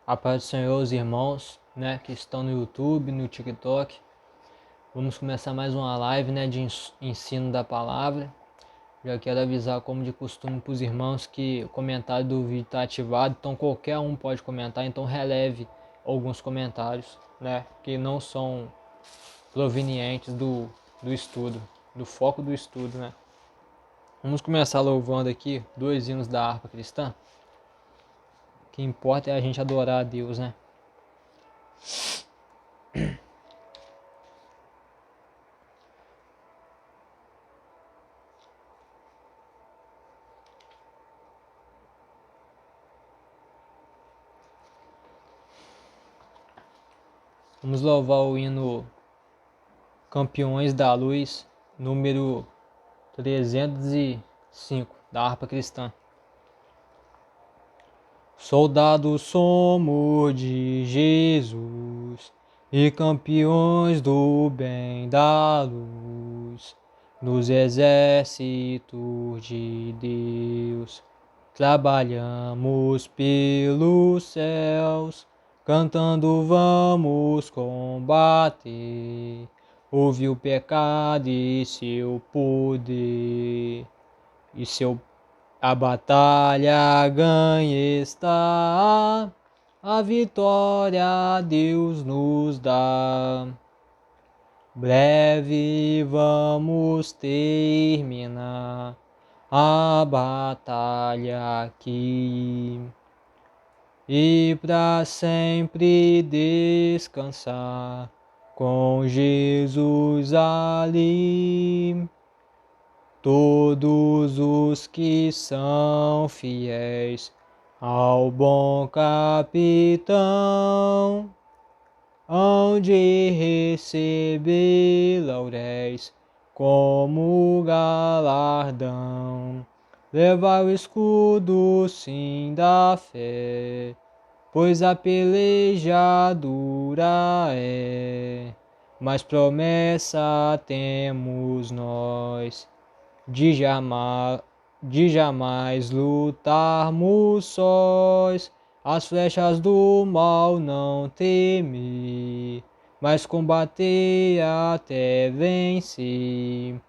A paz do Senhor, os irmãos, né, que estão no YouTube, no TikTok. Vamos começar mais uma live, né, de ensino da palavra. Já quero avisar, como de costume, para os irmãos que o comentário do vídeo está ativado, então qualquer um pode comentar, então releve alguns comentários, né, que não são provenientes do estudo, do foco do estudo, né. Vamos começar louvando aqui 2 hinos da harpa cristã. O que importa é a gente adorar a Deus, né. Vamos louvar o hino Campeões da Luz, número 305, da harpa cristã. Soldados somos de Jesus e campeões do bem da luz, nos exércitos de Deus. Trabalhamos pelos céus, cantando vamos combater. Ouve o pecado e seu poder, e a batalha ganha está, a vitória Deus nos dá. Breve vamos terminar a batalha aqui e para sempre descansar com Jesus ali. Todos os que são fiéis ao bom capitão hão de receber lauréis como galardão. Leva o escudo sim da fé, pois a peleja dura é, mas promessa temos nós de jamais lutarmos sós. As flechas do mal não temer, mas combater até vencer.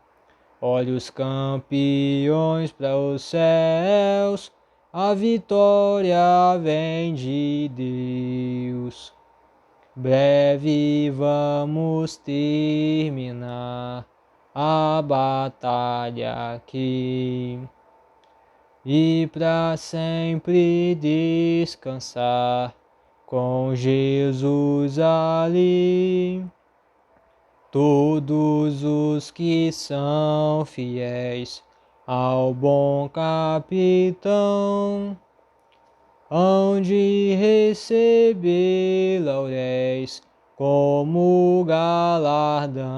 Olha os campeões para os céus, a vitória vem de Deus. Breve vamos terminar a batalha aqui e para sempre descansar com Jesus ali. Todos os que são fiéis ao bom capitão hão de receber lauréis como galardão.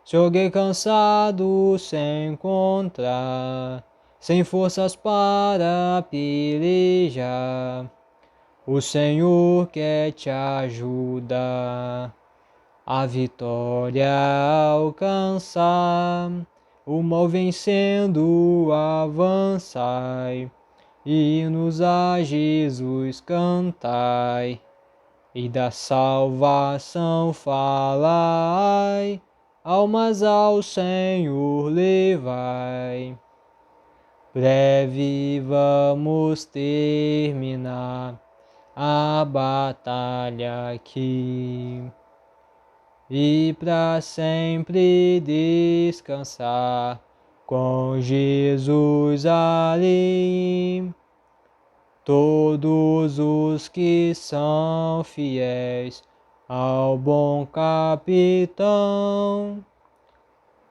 Se alguém cansado se encontrar, sem forças para pelejar, o Senhor quer te ajudar a vitória alcançar. O mal vencendo avançai, hinos a Jesus cantai, e da salvação falai, almas ao Senhor levai. Breve vamos terminar a batalha aqui e para sempre descansar com Jesus ali. Todos os que são fiéis ao bom capitão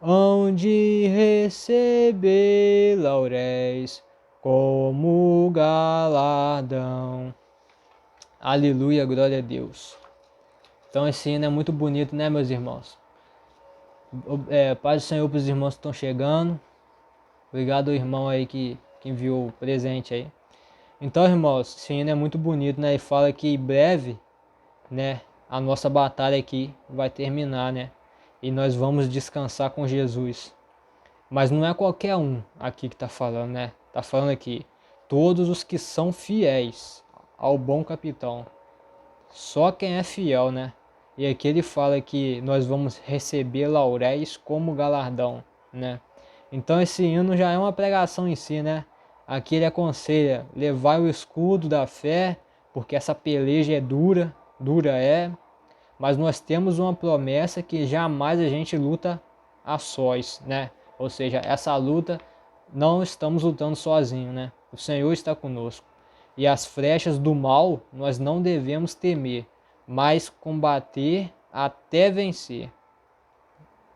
hão de receber lauréis como galardão. Aleluia, glória a Deus. Então esse hino é muito bonito, né, meus irmãos? Paz do Senhor para os irmãos que estão chegando. Obrigado ao irmão aí que enviou o presente aí. Então, irmãos, esse hino é muito bonito, né? E fala que em breve, né, a nossa batalha aqui vai terminar, né? E nós vamos descansar com Jesus. Mas não é qualquer um aqui que está falando, né? Está falando aqui, todos os que são fiéis ao bom capitão. Só quem é fiel, né? E aqui ele fala que nós vamos receber lauréis como galardão, né? Então esse hino já é uma pregação em si, né? Aqui ele aconselha levar o escudo da fé, porque essa peleja é dura, dura é, mas nós temos uma promessa que jamais a gente luta a sós, né? Ou seja, essa luta não estamos lutando sozinhos, né? O Senhor está conosco. E as flechas do mal nós não devemos temer, mas combater até vencer.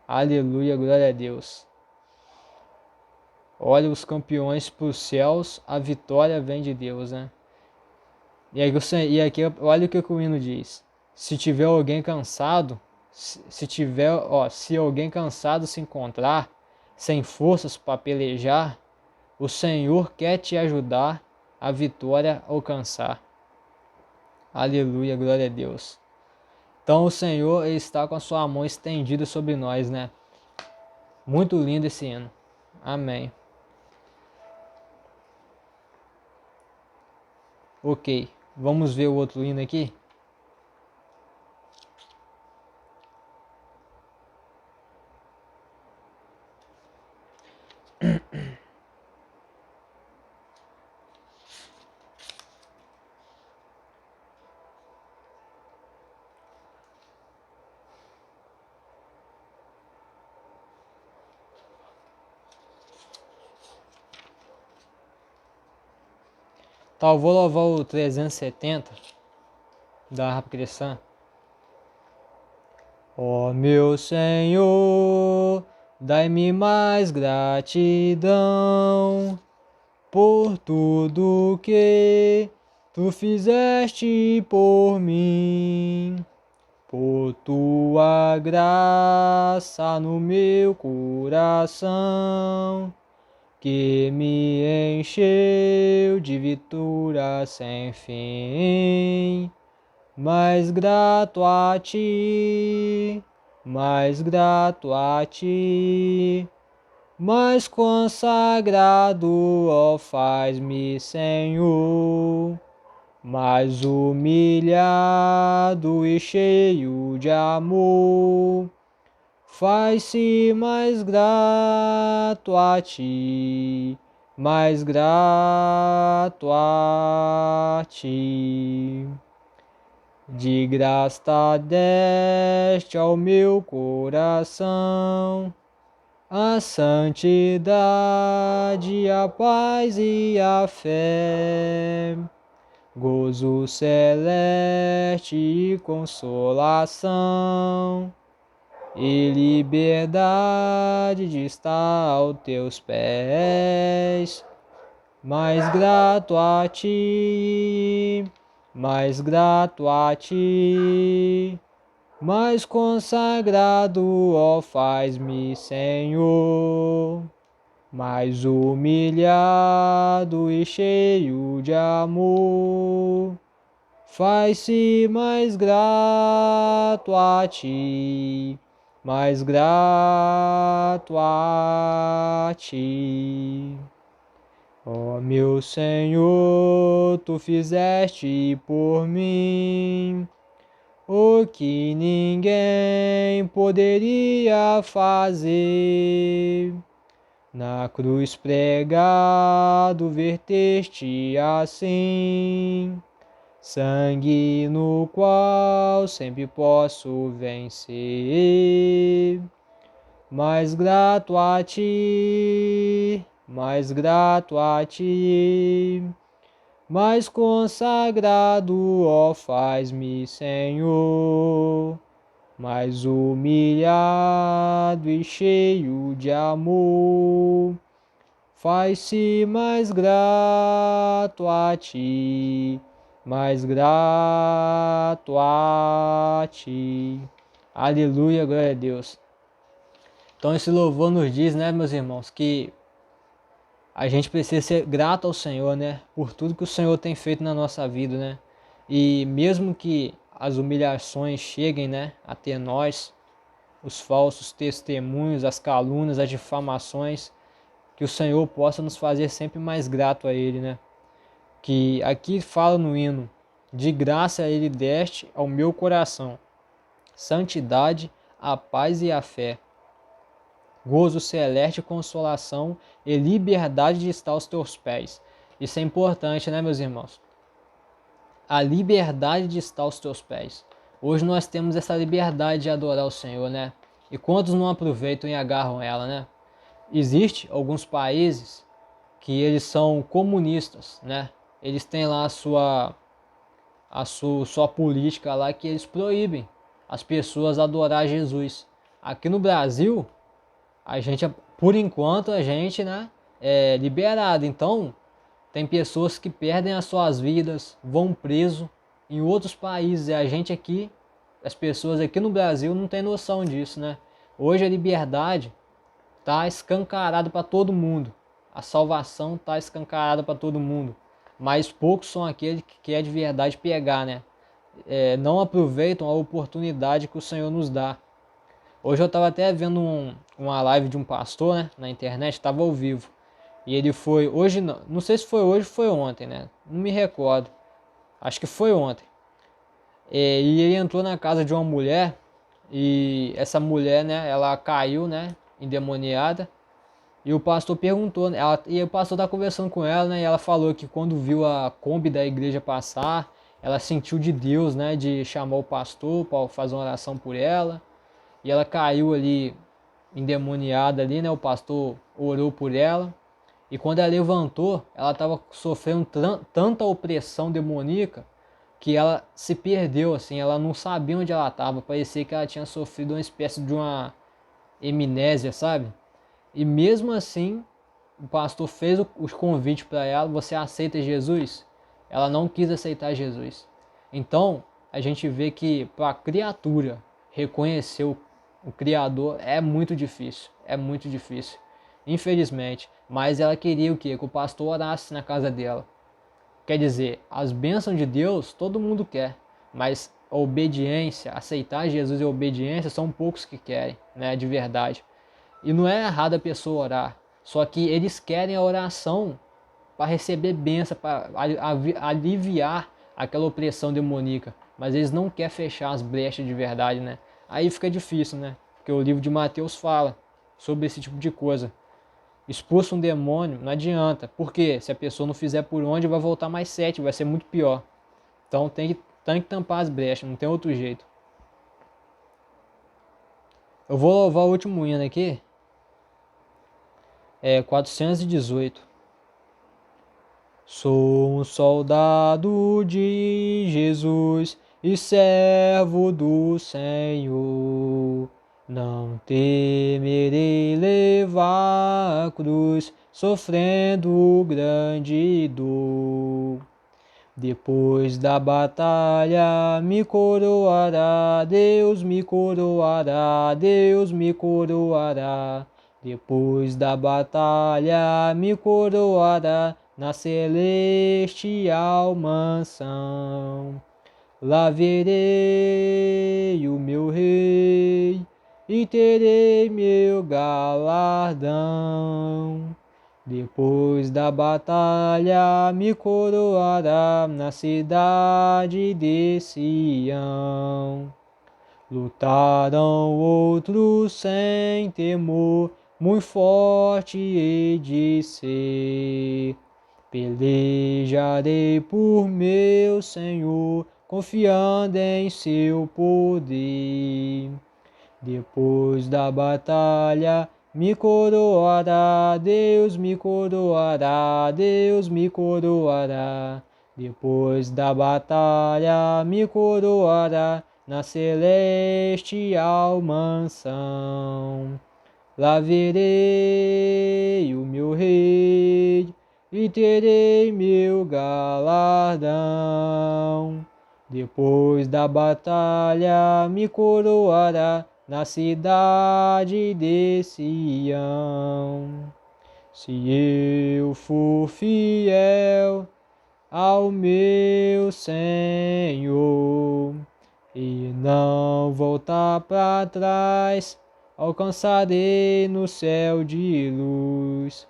Aleluia, glória a Deus. Olha os campeões para os céus, a vitória vem de Deus, né? E aqui olha o que o hino diz. Se tiver alguém cansado, se alguém cansado se encontrar, sem forças para pelejar, o Senhor quer te ajudar a vitória alcançar. Aleluia, glória a Deus. Então o Senhor está com a sua mão estendida sobre nós, né? Muito lindo esse hino. Amém. Ok, vamos ver o outro hino aqui. Tá, eu vou louvar o 370 da harpa cristã. Ó meu Senhor, dai-me mais gratidão por tudo que tu fizeste por mim, por tua graça no meu coração, que me encheu de vitória sem fim. Mais grato a ti, mais grato a ti, mais consagrado, ó, faz-me, Senhor, mais humilhado e cheio de amor, faz-se mais grato a ti, mais grato a ti. De graça deste ao meu coração a santidade, a paz e a fé, gozo celeste e consolação, e liberdade de estar aos teus pés. Mais grato a ti, mais grato a ti, mais consagrado, ó, faz-me, Senhor, mais humilhado e cheio de amor, faz-se mais grato a ti, mais grato a ti. Ó meu Senhor, tu fizeste por mim o que ninguém poderia fazer. Na cruz pregado verteste assim sangue no qual sempre posso vencer. Mais grato a ti, mais grato a ti, mais consagrado, ó, faz-me, Senhor, mais humilhado e cheio de amor, faz-se mais grato a ti, mais grato a ti. Aleluia, glória a Deus. Então esse louvor nos diz, né, meus irmãos, que a gente precisa ser grato ao Senhor, né, por tudo que o Senhor tem feito na nossa vida, né. E mesmo que as humilhações cheguem, né, até nós, os falsos testemunhos, as calúnias, as difamações, que o Senhor possa nos fazer sempre mais grato a Ele, né. Que aqui fala no hino De graça ele deste ao meu coração santidade, a paz e a fé, gozo celeste, consolação e liberdade de estar aos teus pés. Isso é importante, né, meus irmãos? A liberdade de estar aos teus pés. Hoje nós temos essa liberdade de adorar o Senhor, né? E quantos não aproveitam e agarram ela, né? Existem alguns países que eles são comunistas, né? Eles têm lá a sua política lá que eles proíbem as pessoas adorar Jesus. Aqui no Brasil, a gente, por enquanto, a gente, né, é liberado. Então, tem pessoas que perdem as suas vidas, vão preso em outros países. E a gente aqui, as pessoas aqui no Brasil não tem noção disso, né? Hoje a liberdade tá escancarada para todo mundo. A salvação tá escancarada para todo mundo. Mas poucos são aqueles que querem de verdade pegar, né? Não aproveitam a oportunidade que o Senhor nos dá. Hoje eu estava até vendo uma live de um pastor, né, na internet, estava ao vivo. E ele foi, hoje não sei se foi hoje ou foi ontem, né? Não me recordo. Acho que foi ontem. E ele entrou na casa de uma mulher e essa mulher, né, ela caiu, né, endemoniada. E o pastor perguntou, né, e o pastor tá conversando com ela, né, e ela falou que quando viu a Kombi da igreja passar, ela sentiu de Deus, né, de chamar o pastor para fazer uma oração por ela. E ela caiu ali endemoniada ali, né? O pastor orou por ela. E quando ela levantou, ela estava sofrendo tanta opressão demoníaca que ela se perdeu, assim, ela não sabia onde ela estava. Parecia que ela tinha sofrido uma espécie de uma amnésia, sabe? E mesmo assim, o pastor fez os convites para ela: você aceita Jesus? Ela não quis aceitar Jesus. Então, a gente vê que para a criatura reconhecer o Criador é muito difícil, infelizmente. Mas ela queria o quê? Que o pastor orasse na casa dela. Quer dizer, as bênçãos de Deus todo mundo quer, mas a obediência, aceitar Jesus e a obediência são poucos que querem, né, de verdade. E não é errado a pessoa orar, só que eles querem a oração para receber bênção, para aliviar aquela opressão demoníaca, mas eles não querem fechar as brechas de verdade, né? Aí fica difícil, né? Porque o livro de Mateus fala sobre esse tipo de coisa. Expulsa um demônio, não adianta, porque se a pessoa não fizer por onde, vai voltar mais 7, vai ser muito pior. Então tem que tampar as brechas, não tem outro jeito. Eu vou louvar o último hino aqui, 418. Sou um soldado de Jesus e servo do Senhor. Não temerei levar a cruz, sofrendo grande dor. Depois da batalha me coroará, Deus me coroará, Deus me coroará. Depois da batalha me coroará na celestial mansão. Lá verei o meu rei e terei meu galardão. Depois da batalha me coroará na cidade de Sião. Lutaram outros sem temor, muito forte hei de ser. Pelejarei por meu Senhor, confiando em seu poder. Depois da batalha me coroará, Deus me coroará, Deus me coroará. Depois da batalha me coroará na celestial mansão. Lá verei o meu rei e terei meu galardão. Depois da batalha me coroará na cidade de Sião. Se eu for fiel ao meu Senhor e não voltar para trás, alcançarei no céu de luz.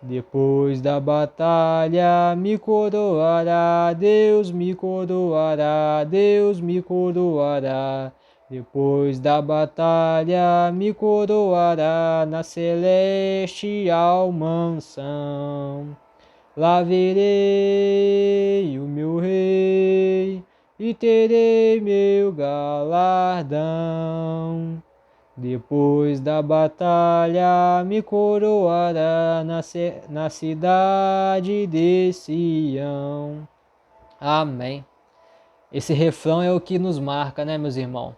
Depois da batalha me coroará, Deus me coroará, Deus me coroará. Depois da batalha me coroará na celestial mansão. Lá verei o meu rei e terei meu galardão. Depois da batalha me coroará na cidade de Sião. Amém. Esse refrão é o que nos marca, né, meus irmãos?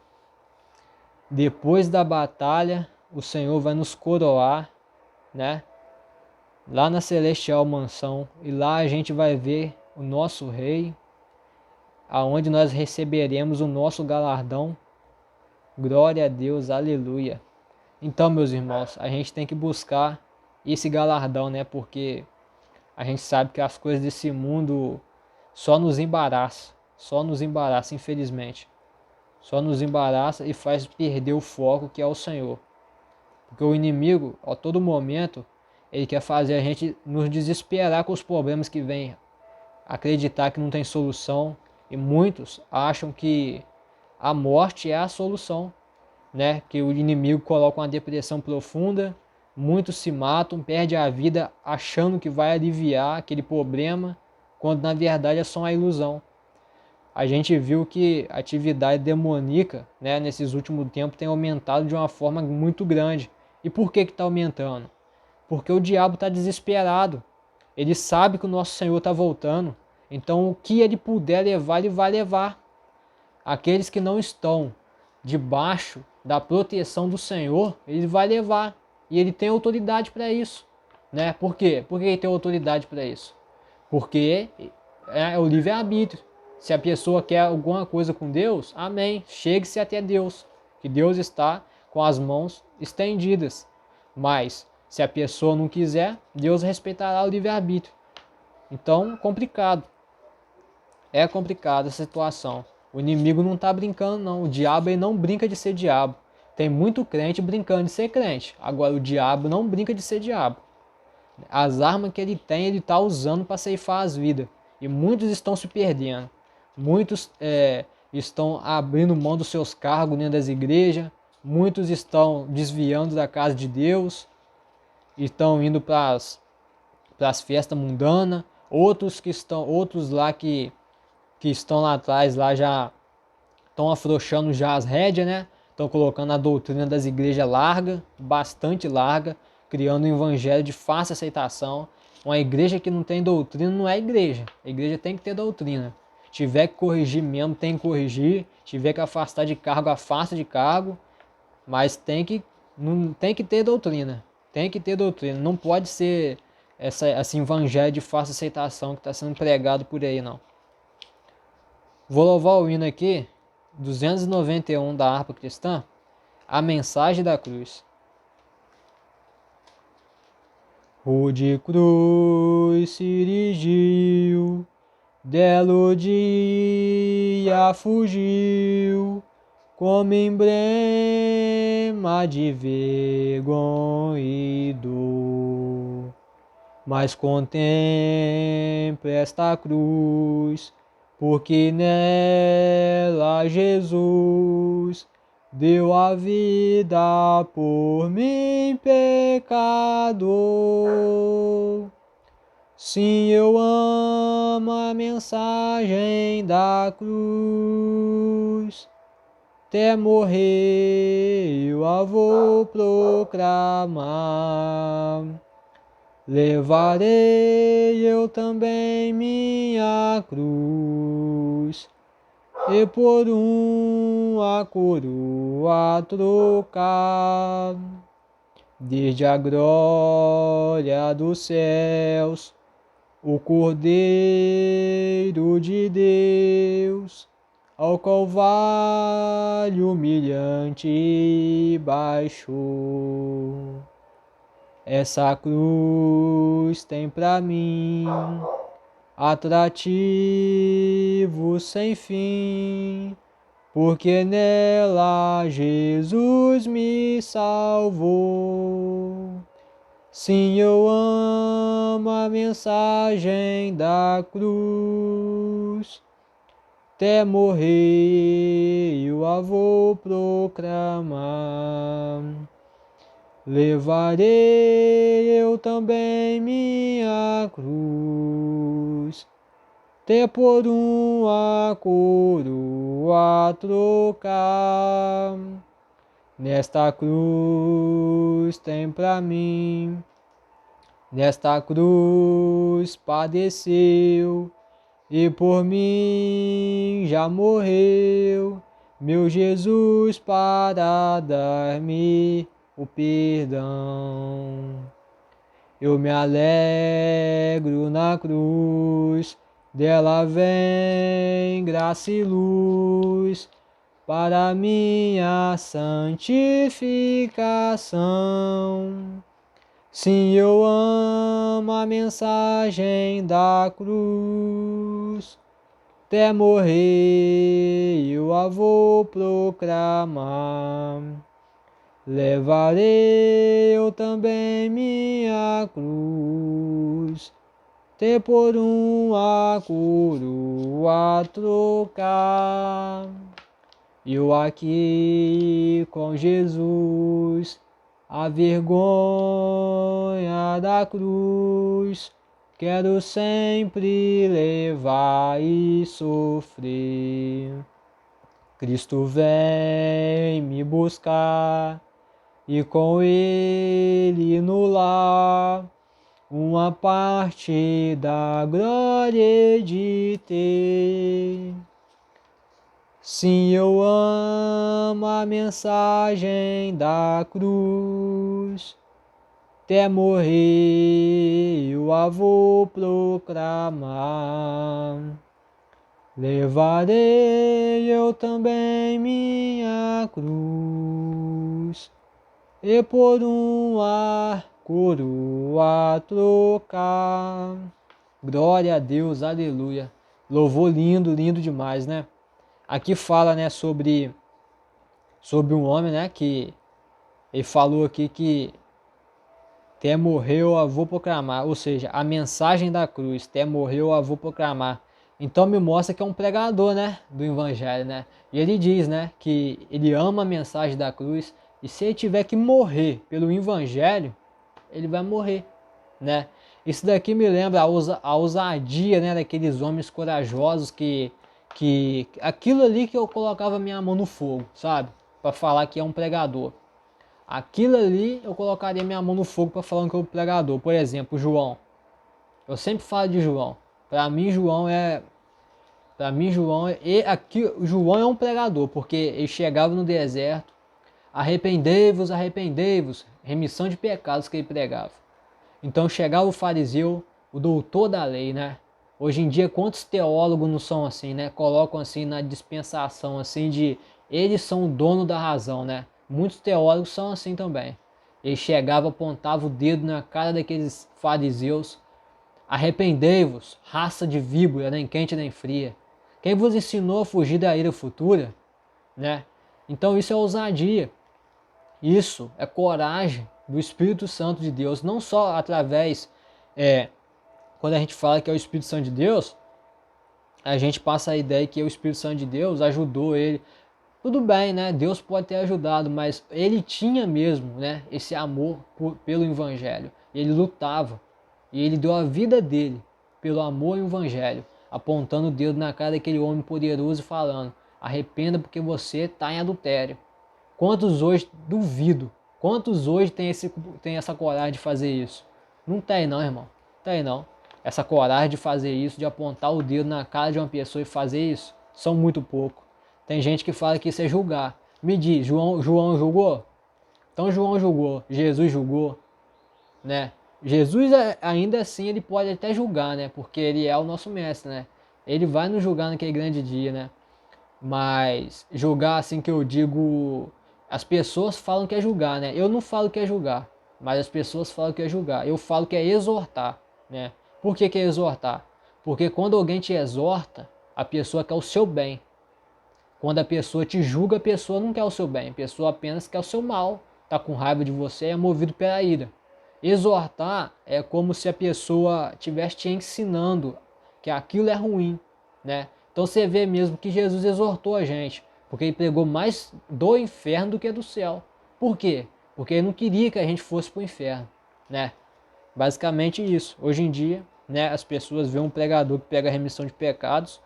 Depois da batalha, o Senhor vai nos coroar, né? Lá na celestial mansão. E lá a gente vai ver o nosso rei, aonde nós receberemos o nosso galardão. Glória a Deus, aleluia. Então, meus irmãos, a gente tem que buscar esse galardão, né? Porque a gente sabe que as coisas desse mundo só nos embaraça, infelizmente. Só nos embaraça e faz perder o foco que é o Senhor. Porque o inimigo, a todo momento, ele quer fazer a gente nos desesperar com os problemas que vêm, acreditar que não tem solução. E muitos acham que a morte é a solução, né? Que o inimigo coloca uma depressão profunda, muitos se matam, perdem a vida achando que vai aliviar aquele problema, quando na verdade é só uma ilusão. A gente viu que a atividade demoníaca, né, nesses últimos tempos tem aumentado de uma forma muito grande. E por que está aumentando? Porque o diabo está desesperado. Ele sabe que o nosso Senhor está voltando. Então o que ele puder levar, ele vai levar. Aqueles que não estão debaixo da proteção do Senhor, ele vai levar. E ele tem autoridade para isso, né? Por quê? Por que ele tem autoridade para isso? Porque é o livre-arbítrio. Se a pessoa quer alguma coisa com Deus, amém. Chegue-se até Deus. Que Deus está com as mãos estendidas. Mas, se a pessoa não quiser, Deus respeitará o livre-arbítrio. Então, complicado. É complicada a situação. O inimigo não está brincando, não. O diabo ele não brinca de ser diabo. Tem muito crente brincando de ser crente. Agora, o diabo não brinca de ser diabo. As armas que ele tem, ele está usando para ceifar as vidas. E muitos estão se perdendo. Muitos estão abrindo mão dos seus cargos dentro das igrejas. Muitos estão desviando da casa de Deus. Estão indo para as festas mundanas. Outros lá que estão lá atrás, lá já estão afrouxando já as rédeas, né? Estão colocando a doutrina das igrejas larga, bastante larga, criando um evangelho de fácil aceitação. Uma igreja que não tem doutrina não é igreja. A igreja tem que ter doutrina. Tiver que corrigir mesmo, tem que corrigir. Tiver que afastar de cargo, afasta de cargo. Mas tem que ter doutrina. Tem que ter doutrina. Não pode ser esse evangelho de fácil aceitação que está sendo pregado por aí, não. Vou louvar o hino aqui, 291 da harpa cristã, a mensagem da cruz. Rude cruz se erigiu, dela o dia fugiu, como emblema de vergonha e dor. Mas contemple esta cruz, porque nela Jesus deu a vida por mim, pecador. Sim, eu amo a mensagem da cruz, até morrer eu a vou proclamar. Levarei eu também minha cruz, e por uma coroa trocar. Desde a glória dos céus, o Cordeiro de Deus, ao Calvário humilhante baixou. Essa cruz tem pra mim atrativo sem fim, porque nela Jesus me salvou. Sim, eu amo a mensagem da cruz. Até morrer eu a vou proclamar. Levarei eu também minha cruz, até por uma coroa trocar. Nesta cruz tem pra mim, nesta cruz padeceu, e por mim já morreu, meu Jesus para dar-me o perdão. Eu me alegro na cruz, dela vem graça e luz para minha santificação. Sim, eu amo a mensagem da cruz, até morrer eu a vou proclamar. Levarei eu também minha cruz, até por uma coroa trocar. Eu aqui com Jesus, a vergonha da cruz, quero sempre levar e sofrer. Cristo vem me buscar, e com ele no lar, uma parte da glória de ter. Sim, eu amo a mensagem da cruz, até morrer eu a vou proclamar. Levarei eu também minha cruz, e por uma coroa trocar. Glória a Deus, aleluia. Louvor lindo, lindo demais, né? Aqui fala, né, sobre um homem, né, que ele falou aqui que até morreu eu vou proclamar, ou seja, a mensagem da cruz, até morreu eu vou proclamar. Então me mostra que é um pregador, né, do evangelho, né? E ele diz, né, que ele ama a mensagem da cruz, e se ele tiver que morrer pelo evangelho, ele vai morrer, né? Isso daqui me lembra a ousadia, né, daqueles homens corajosos que aquilo ali que eu colocava minha mão no fogo, sabe? Para falar que é um pregador. Aquilo ali eu colocaria minha mão no fogo para falar que é um pregador. Por exemplo, João. Eu sempre falo de João. E aqui João é um pregador, porque ele chegava no deserto, arrependei-vos, arrependei-vos, remissão de pecados que ele pregava. Então chegava o fariseu, o doutor da lei, né? Hoje em dia, quantos teólogos não são assim, né? Colocam assim na dispensação, assim, de eles são o dono da razão, né? Muitos teólogos são assim também. Ele chegava, apontava o dedo na cara daqueles fariseus. Arrependei-vos, raça de víbora, nem quente nem fria. Quem vos ensinou a fugir da ira futura, né? Então isso é ousadia. Isso é coragem do Espírito Santo de Deus, não só através, quando a gente fala que é o Espírito Santo de Deus, a gente passa a ideia que o Espírito Santo de Deus ajudou ele. Tudo bem, né? Deus pode ter ajudado, mas ele tinha mesmo, né, esse amor pelo Evangelho. Ele lutava e ele deu a vida dele pelo amor ao Evangelho, apontando o dedo na cara daquele homem poderoso e falando: arrependa porque você está em adultério. Quantos hoje, duvido, quantos hoje tem essa coragem de fazer isso? Não tem não, irmão. Tem não. Essa coragem de fazer isso, de apontar o dedo na cara de uma pessoa e fazer isso, são muito poucos. Tem gente que fala que isso é julgar. Me diz, João julgou? Então João julgou, Jesus julgou, né? Jesus ainda assim ele pode até julgar, né? Porque ele é o nosso mestre, né? Ele vai nos julgar naquele grande dia, né? Mas julgar assim que eu digo, as pessoas falam que é julgar, né? Eu não falo que é julgar, mas as pessoas falam que é julgar. Eu falo que é exortar, né? Por que é exortar? Porque quando alguém te exorta, a pessoa quer o seu bem. Quando a pessoa te julga, a pessoa não quer o seu bem, a pessoa apenas quer o seu mal, tá com raiva de você e é movido pela ira. Exortar é como se a pessoa estivesse te ensinando que aquilo é ruim, né? Então você vê mesmo que Jesus exortou a gente, porque ele pregou mais do inferno do que do céu. Por quê? Porque ele não queria que a gente fosse para o inferno, né? Basicamente isso. Hoje em dia, né, as pessoas veem um pregador que pega a remissão de pecados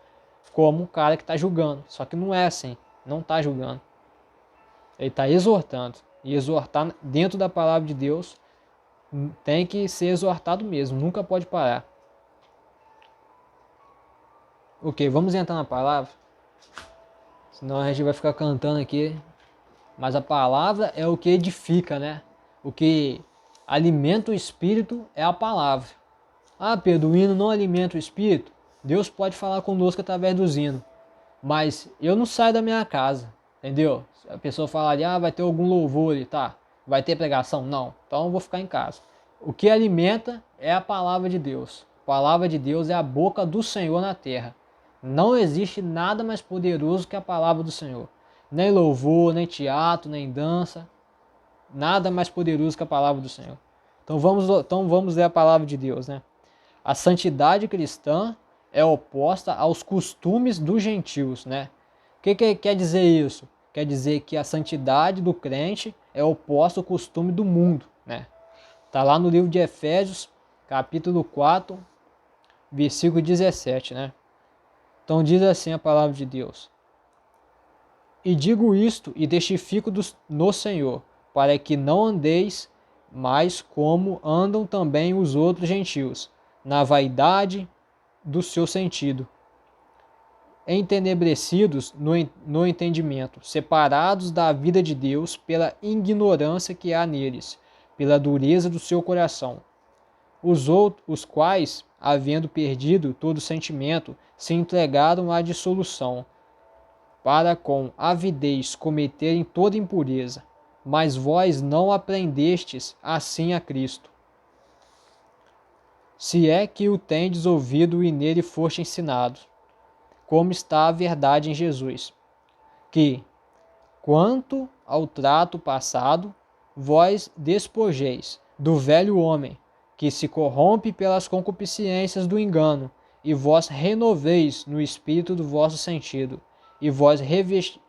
como um cara que está julgando. Só que não é assim. Não está julgando. Ele está exortando. E exortar dentro da palavra de Deus tem que ser exortado mesmo. Nunca pode parar. Ok, vamos entrar na palavra. Senão a gente vai ficar cantando aqui. Mas a palavra é o que edifica, né? O que alimenta o espírito é a palavra. Ah, Pedro, o hino não alimenta o espírito? Deus pode falar conosco através do hino. Mas eu não saio da minha casa, entendeu? A pessoa fala ali, vai ter algum louvor ali, tá? Vai ter pregação? Não. Então eu vou ficar em casa. O que alimenta é a palavra de Deus. A palavra de Deus é a boca do Senhor na terra. Não existe nada mais poderoso que a palavra do Senhor. Nem louvor, nem teatro, nem dança. Nada mais poderoso que a palavra do Senhor. Então vamos ler a palavra de Deus, né? A santidade cristã é oposta aos costumes dos gentios, né? O que quer dizer isso? Quer dizer que a santidade do crente é oposta ao costume do mundo, né? Tá lá no livro de Efésios, capítulo 4, versículo 17, né? Então diz assim a palavra de Deus: E digo isto e testifico no Senhor, para que não andeis mais como andam também os outros gentios, na vaidade do seu sentido, entenebrecidos no entendimento, separados da vida de Deus pela ignorância que há neles, pela dureza do seu coração. Os quais, havendo perdido todo sentimento, se entregaram à dissolução, para com avidez cometerem toda impureza. Mas vós não aprendestes assim a Cristo. Se é que o tendes ouvido e nele foste ensinados, como está a verdade em Jesus, que, quanto ao trato passado, vós despojeis do velho homem, que se corrompe pelas concupiscências do engano, e vós renoveis no espírito do vosso sentido, e vós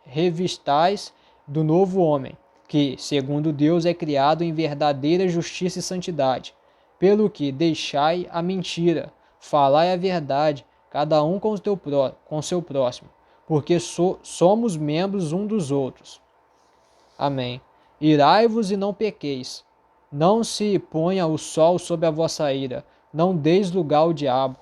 revistais do novo homem, que, segundo Deus, é criado em verdadeira justiça e santidade. Pelo que deixai a mentira, falai a verdade, cada um com seu próximo, porque somos membros um dos outros. Amém. Irai-vos e não pequeis. Não se ponha o sol sobre a vossa ira. Não deis lugar ao diabo.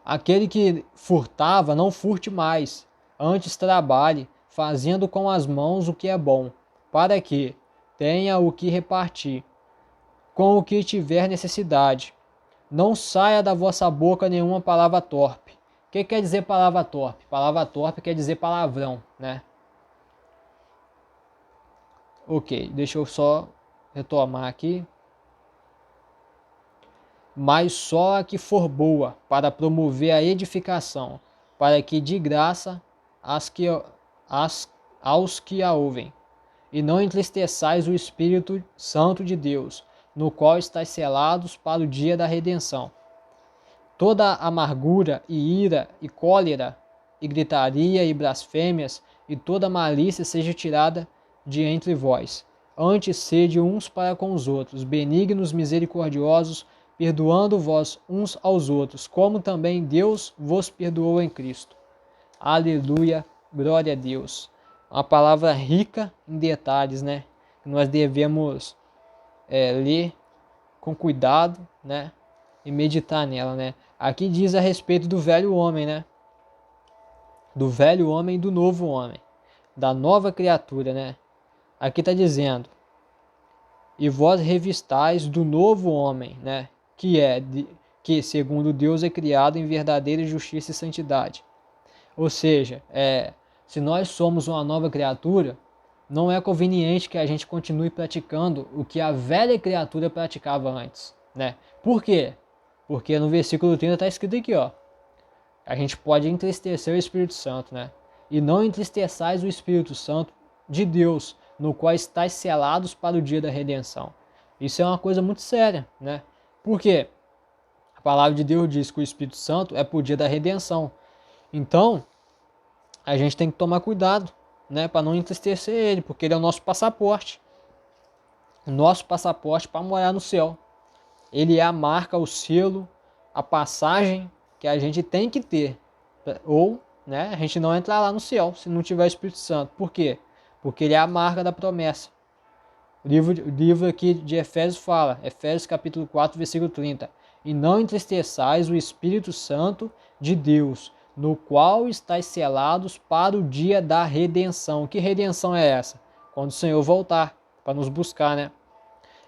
Aquele que furtava, não furte mais. Antes trabalhe, fazendo com as mãos o que é bom, para que tenha o que repartir, com o que tiver necessidade. Não saia da vossa boca nenhuma palavra torpe. O que quer dizer palavra torpe? Palavra torpe quer dizer palavrão, né? Ok, deixa eu só retomar aqui. Mas só a que for boa, para promover a edificação, para que de graça aos que a ouvem. E não entristeçais o Espírito Santo de Deus, no qual estáis selados para o dia da redenção. Toda amargura e ira e cólera e gritaria e blasfêmias e toda malícia seja tirada de entre vós. Antes sede uns para com os outros, benignos, misericordiosos, perdoando-vos uns aos outros, como também Deus vos perdoou em Cristo. Aleluia, glória a Deus. Uma palavra rica em detalhes, né? Nós devemos ler com cuidado, né? E meditar nela, né? Aqui diz a respeito do velho homem, né? Do velho homem e do novo homem, da nova criatura, né? Aqui está dizendo: e vós revistais do novo homem, né? Que segundo Deus é criado em verdadeira justiça e santidade. Ou seja, se nós somos uma nova criatura, não é conveniente que a gente continue praticando o que a velha criatura praticava antes, né? Por quê? Porque no versículo 30 está escrito aqui, ó. A gente pode entristecer o Espírito Santo, né? E não entristeçais o Espírito Santo de Deus, no qual estáis selados para o dia da redenção. Isso é uma coisa muito séria, né? Por quê? A palavra de Deus diz que o Espírito Santo é para o dia da redenção. Então, a gente tem que tomar cuidado, né, para não entristecer ele, porque ele é o nosso passaporte. O nosso passaporte para morar no céu. Ele é a marca, o selo, a passagem que a gente tem que ter. Ou, né, a gente não entrar lá no céu se não tiver o Espírito Santo. Por quê? Porque ele é a marca da promessa. O livro aqui de Efésios fala, Efésios capítulo 4, versículo 30. E não entristeçais o Espírito Santo de Deus, no qual estáis selados para o dia da redenção. Que redenção é essa? Quando o Senhor voltar para nos buscar, né?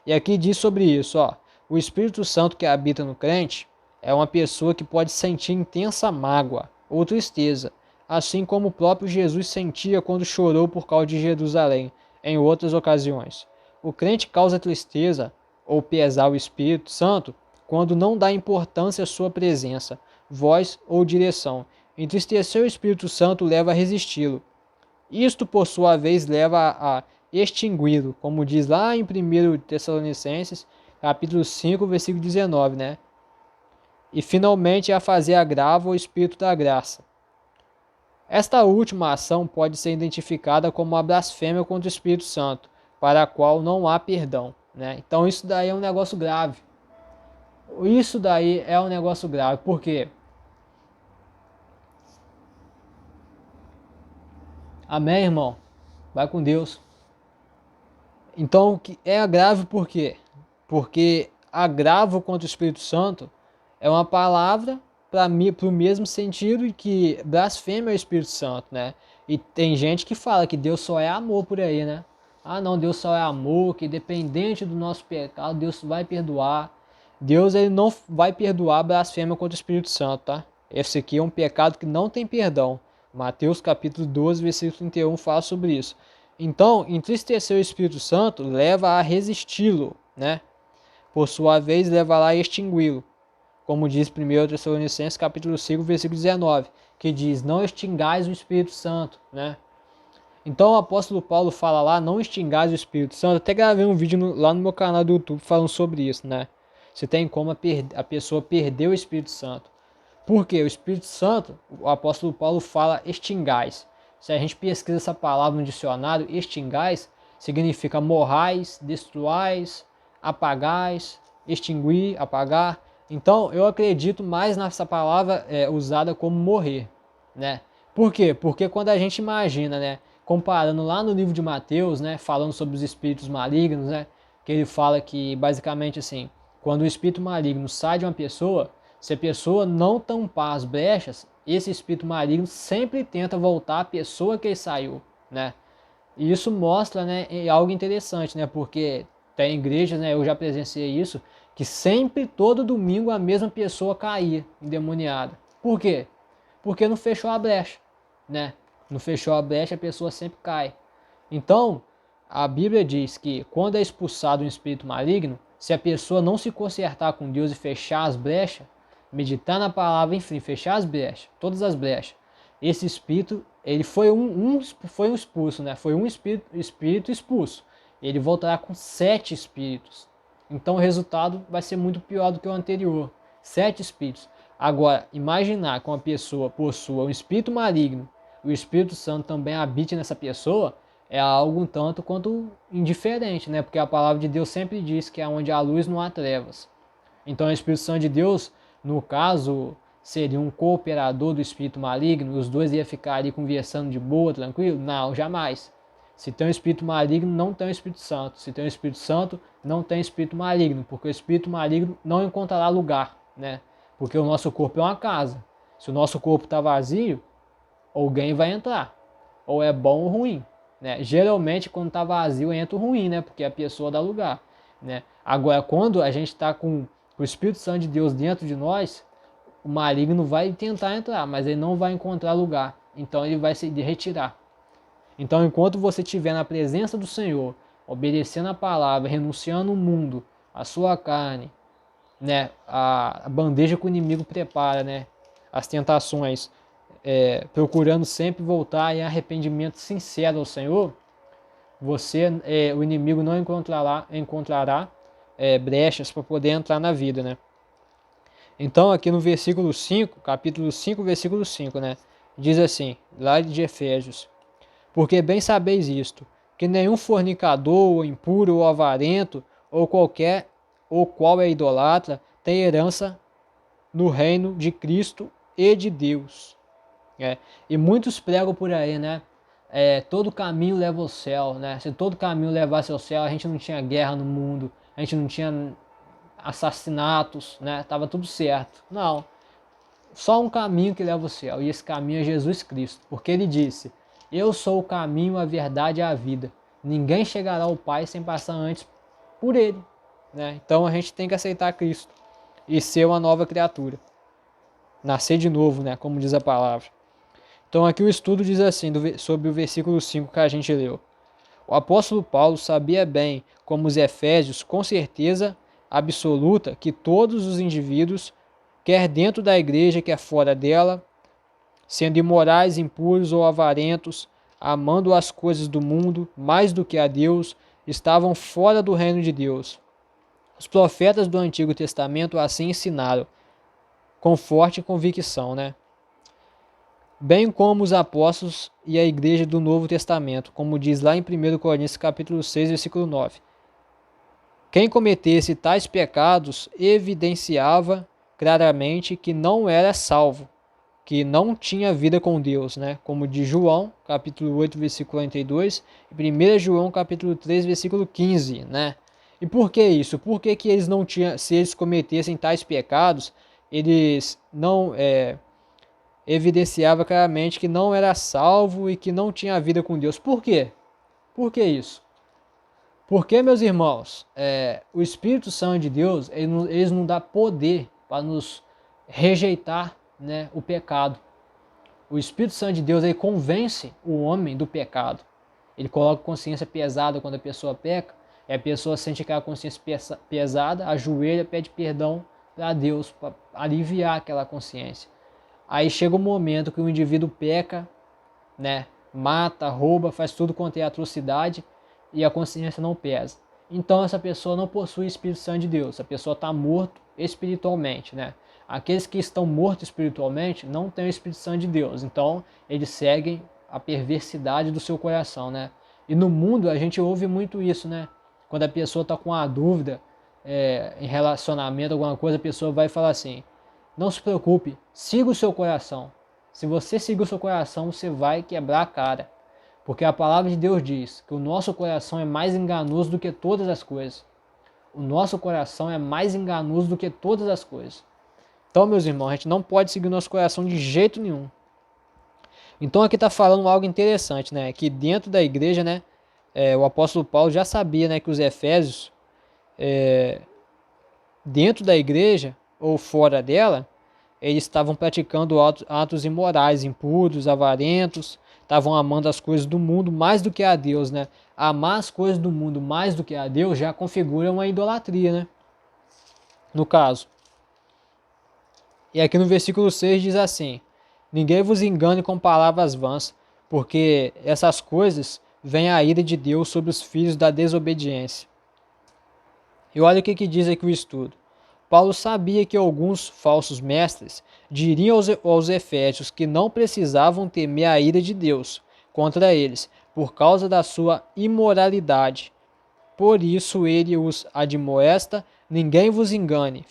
E aqui diz sobre isso, ó. O Espírito Santo que habita no crente é uma pessoa que pode sentir intensa mágoa ou tristeza, assim como o próprio Jesus sentia quando chorou por causa de Jerusalém, em outras ocasiões. O crente causa tristeza ou pesar ao Espírito Santo quando não dá importância à sua presença, voz ou direção. Entristecer o Espírito Santo leva a resisti-lo. Isto, por sua vez, leva a extingui-lo, como diz lá em 1 Tessalonicenses, capítulo 5, versículo 19, né? E finalmente a fazer agravo ao Espírito da graça. Esta última ação pode ser identificada como uma blasfêmia contra o Espírito Santo, para a qual não há perdão, né? Então isso daí é um negócio grave. Isso daí é um negócio grave, por quê? Amém, irmão? Vai com Deus. Então, é grave por quê? Porque agravo contra o Espírito Santo é uma palavra para o mesmo sentido que blasfêmia ao Espírito Santo, né? E tem gente que fala que Deus só é amor por aí, né? Ah, não, Deus só é amor, que independente do nosso pecado, Deus vai perdoar. Deus, ele não vai perdoar blasfêmia contra o Espírito Santo, tá? Esse aqui é um pecado que não tem perdão. Mateus capítulo 12, versículo 31 fala sobre isso. Então, entristecer o Espírito Santo leva a resisti-lo, né? Por sua vez, levará a extingui-lo. Como diz 1 Tessalonicenses capítulo 5, versículo 19, que diz, não extingais o Espírito Santo, né? Então o apóstolo Paulo fala lá, não extingais o Espírito Santo. Até gravei um vídeo lá no meu canal do YouTube falando sobre isso, né? Se tem como a pessoa perder o Espírito Santo. Por quê? O Espírito Santo, o apóstolo Paulo fala extingais. Se a gente pesquisa essa palavra no dicionário, extingais significa morrais, destruais, apagais, extinguir, apagar. Então eu acredito mais nessa palavra usada como morrer, né? Por quê? Porque quando a gente imagina, né, comparando lá no livro de Mateus, né, falando sobre os espíritos malignos, né, que ele fala que basicamente assim, quando o espírito maligno sai de uma pessoa, se a pessoa não tampar as brechas, esse espírito maligno sempre tenta voltar à pessoa que ele saiu, né? E isso mostra, né, algo interessante, né? Porque tem igrejas, né, eu já presenciei isso, que sempre, todo domingo, a mesma pessoa caía endemoniada. Por quê? Porque não fechou a brecha, né? Não fechou a brecha, a pessoa sempre cai. Então, a Bíblia diz que quando é expulsado um espírito maligno, se a pessoa não se consertar com Deus e fechar as brechas, meditar na palavra, enfim, fechar as brechas, todas as brechas, esse espírito, ele foi foi um expulso, né? Foi um espírito expulso. Ele voltará com 7 espíritos. Então o resultado vai ser muito pior do que o anterior. 7 espíritos. Agora, imaginar que uma pessoa possua um espírito maligno, o Espírito Santo também habite nessa pessoa, é algo um tanto quanto indiferente, né? Porque a palavra de Deus sempre diz que é onde há luz não há trevas. Então o Espírito Santo de Deus, no caso, seria um cooperador do espírito maligno, os dois iam ficar ali conversando de boa, tranquilo? Não, jamais. Se tem um espírito maligno, não tem o Espírito Santo. Se tem o Espírito Santo, não tem espírito maligno, porque o espírito maligno não encontrará lugar, né? Porque o nosso corpo é uma casa. Se o nosso corpo está vazio, alguém vai entrar. Ou é bom ou ruim, né? Geralmente, quando está vazio, entra o ruim, né? Porque a pessoa dá lugar, né? Agora, quando a gente está com o Espírito Santo de Deus dentro de nós, o maligno vai tentar entrar, mas ele não vai encontrar lugar. Então ele vai se retirar. Então enquanto você estiver na presença do Senhor, obedecendo a palavra, renunciando ao mundo, a sua carne, né, a bandeja que o inimigo prepara, né, as tentações, procurando sempre voltar em arrependimento sincero ao Senhor, o inimigo não encontrará brechas para poder entrar na vida, né? Então aqui no versículo 5, capítulo 5, versículo 5, né? Diz assim, lá de Efésios: porque bem sabeis isto, que nenhum fornicador, ou impuro, ou avarento, ou qual é idolatra, tem herança no reino de Cristo e de Deus. E muitos pregam por aí, né? Todo caminho leva ao céu, né? Se todo caminho levasse ao céu, a gente não tinha guerra no mundo, a gente não tinha assassinatos, né? Tava tudo certo. Não. Só um caminho que leva ao céu, e esse caminho é Jesus Cristo, porque ele disse: eu sou o caminho, a verdade e a vida. Ninguém chegará ao Pai sem passar antes por ele, né? Então a gente tem que aceitar Cristo e ser uma nova criatura. Nascer de novo, né? Como diz a palavra. Então aqui o estudo diz assim, sobre o versículo 5 que a gente leu. O apóstolo Paulo sabia bem, como os efésios, com certeza absoluta, que todos os indivíduos, quer dentro da igreja, quer fora dela, sendo imorais, impuros ou avarentos, amando as coisas do mundo mais do que a Deus, estavam fora do reino de Deus. Os profetas do Antigo Testamento assim ensinaram, com forte convicção, né? Bem como os apóstolos e a igreja do Novo Testamento, como diz lá em 1 Coríntios capítulo 6, versículo 9. Quem cometesse tais pecados evidenciava claramente que não era salvo, que não tinha vida com Deus, né? Como de João, capítulo 8, versículo 42, e 1 João, capítulo 3, versículo 15, né? E por que isso? Por que eles não tinham, se eles cometessem tais pecados, eles não evidenciava claramente que não era salvo e que não tinha vida com Deus. Por quê? Por que isso? Porque, meus irmãos, o Espírito Santo de Deus, ele não dá poder para nos rejeitar, né, o pecado. O Espírito Santo de Deus, ele convence o homem do pecado. Ele coloca consciência pesada quando a pessoa peca, e a pessoa sente aquela consciência pesada, ajoelha, pede perdão para Deus, para aliviar aquela consciência. Aí chega um momento que o indivíduo peca, né, mata, rouba, faz tudo quanto é atrocidade, e a consciência não pesa. Então essa pessoa não possui o Espírito Santo de Deus, a pessoa está morto espiritualmente, né? Aqueles que estão mortos espiritualmente não têm o Espírito Santo de Deus, então eles seguem a perversidade do seu coração, né? E no mundo a gente ouve muito isso, né? Quando a pessoa está com uma dúvida em relacionamento, alguma coisa, a pessoa vai falar assim: não se preocupe, siga o seu coração. Se você seguir o seu coração, você vai quebrar a cara. Porque a palavra de Deus diz que o nosso coração é mais enganoso do que todas as coisas. O nosso coração é mais enganoso do que todas as coisas. Então, meus irmãos, a gente não pode seguir o nosso coração de jeito nenhum. Então aqui está falando algo interessante, né? Que dentro da igreja, né? O apóstolo Paulo já sabia, né? Que os efésios, dentro da igreja ou fora dela, eles estavam praticando atos imorais, impuros, avarentos, estavam amando as coisas do mundo mais do que a Deus, né? Amar as coisas do mundo mais do que a Deus já configura uma idolatria, né? No caso. E aqui no versículo 6 diz assim: ninguém vos engane com palavras vãs, porque essas coisas vem a ira de Deus sobre os filhos da desobediência. E olha o que diz aqui o estudo. Paulo sabia que alguns falsos mestres diriam aos efésios que não precisavam temer a ira de Deus contra eles, por causa da sua imoralidade. Por isso ele os admoesta: ninguém vos engane.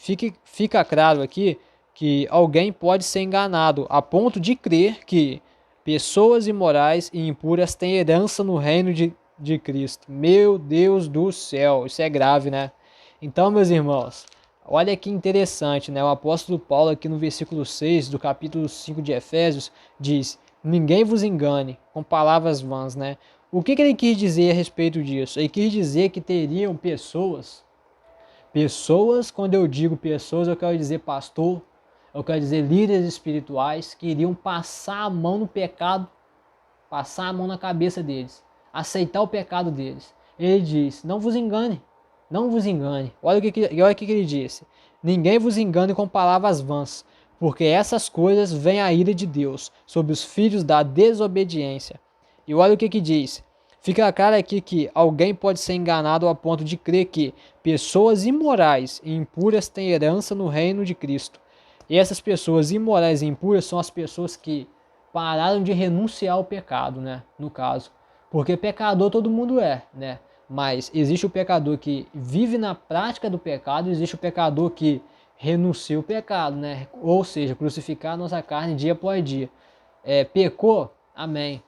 Fica claro aqui que alguém pode ser enganado a ponto de crer que pessoas imorais e impuras têm herança no reino de Cristo. Meu Deus do céu, isso é grave, né? Então, meus irmãos, olha que interessante, né? O apóstolo Paulo aqui no versículo 6 do capítulo 5 de Efésios diz: ninguém vos engane com palavras vãs, né? O que ele quis dizer a respeito disso? Ele quis dizer que teriam pessoas, quando eu digo pessoas, eu quero dizer pastor, eu quero dizer líderes espirituais, que iriam passar a mão no pecado, passar a mão na cabeça deles, aceitar o pecado deles. Ele diz: não vos engane, não vos engane. Olha o que ele disse: ninguém vos engane com palavras vãs, porque essas coisas vêm a ira de Deus sobre os filhos da desobediência. E olha o que diz: Fica claro aqui que alguém pode ser enganado ao ponto de crer que pessoas imorais e impuras têm herança no reino de Cristo. E essas pessoas imorais e impuras são as pessoas que pararam de renunciar ao pecado, né? No caso. Porque pecador todo mundo é, né? Mas existe o pecador que vive na prática do pecado, existe o pecador que renuncia ao pecado, né? Ou seja, crucificar a nossa carne dia após dia. Pecou? Amém.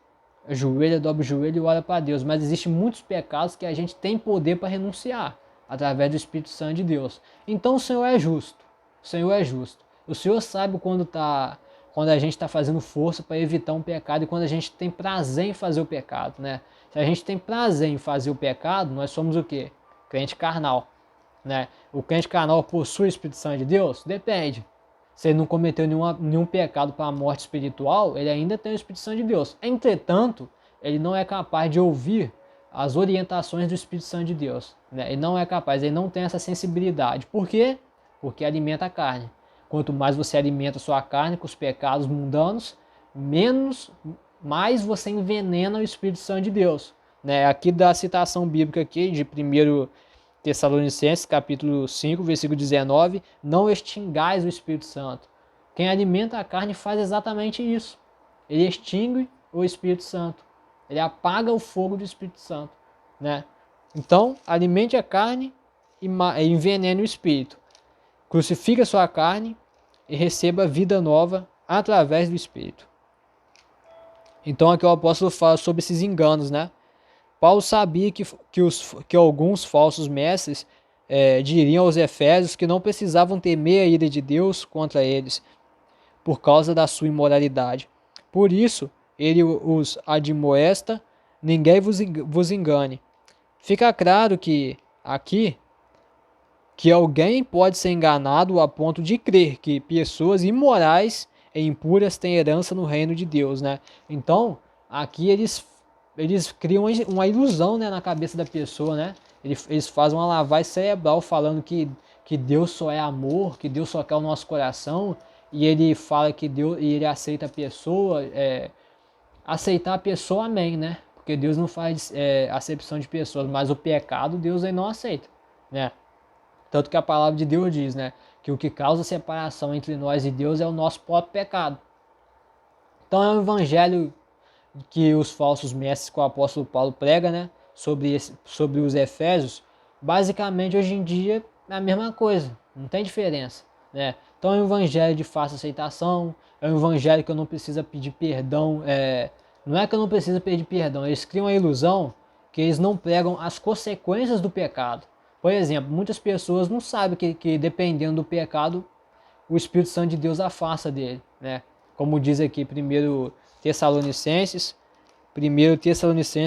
Ajoelha, dobra o joelho e ora para Deus. Mas existem muitos pecados que a gente tem poder para renunciar através do Espírito Santo de Deus. Então o Senhor é justo. O Senhor é justo. O Senhor sabe quando a gente está fazendo força para evitar um pecado e quando a gente tem prazer em fazer o pecado, né? Se a gente tem prazer em fazer o pecado, nós somos o quê? Crente carnal, né? O crente carnal possui o Espírito Santo de Deus? Depende. Se ele não cometeu nenhum pecado para a morte espiritual, ele ainda tem o Espírito Santo de Deus. Entretanto, ele não é capaz de ouvir as orientações do Espírito Santo de Deus, né? Ele não é capaz, ele não tem essa sensibilidade. Por quê? Porque alimenta a carne. Quanto mais você alimenta a sua carne com os pecados mundanos, mais você envenena o Espírito Santo de Deus, né? Aqui da citação bíblica aqui de 1 Tessalonicenses, capítulo 5, versículo 19, não extingais o Espírito Santo. Quem alimenta a carne faz exatamente isso. Ele extingue o Espírito Santo. Ele apaga o fogo do Espírito Santo, né? Então, alimente a carne e envenene o Espírito. Crucifique a sua carne e receba vida nova através do Espírito. Então aqui o apóstolo fala sobre esses enganos, né? Paulo sabia que alguns falsos mestres diriam aos efésios que não precisavam temer a ira de Deus contra eles, por causa da sua imoralidade. Por isso, ele os admoesta, ninguém vos engane. Fica claro que aqui que alguém pode ser enganado a ponto de crer que pessoas imorais e impuras têm herança no reino de Deus, né? Então, aqui eles criam uma ilusão, né, na cabeça da pessoa, né? Eles fazem uma lavagem cerebral falando que Deus só é amor, que Deus só quer o nosso coração, e ele fala que Deus, e ele aceita a pessoa, aceitar a pessoa, amém, né? Porque Deus não faz acepção de pessoas, mas o pecado Deus aí não aceita, né? Tanto que a palavra de Deus diz, né, que o que causa separação entre nós e Deus é o nosso próprio pecado. Então é um evangelho que os falsos mestres que o apóstolo Paulo prega, né, sobre os efésios, basicamente hoje em dia é a mesma coisa, não tem diferença, né? Então é um evangelho de fácil aceitação, é um evangelho que eu não preciso pedir perdão, não é que eu não preciso pedir perdão, eles criam a ilusão que eles não pregam as consequências do pecado. Por exemplo, muitas pessoas não sabem que dependendo do pecado, o Espírito Santo de Deus afasta dele, né? Como diz aqui 1 Tessalonicenses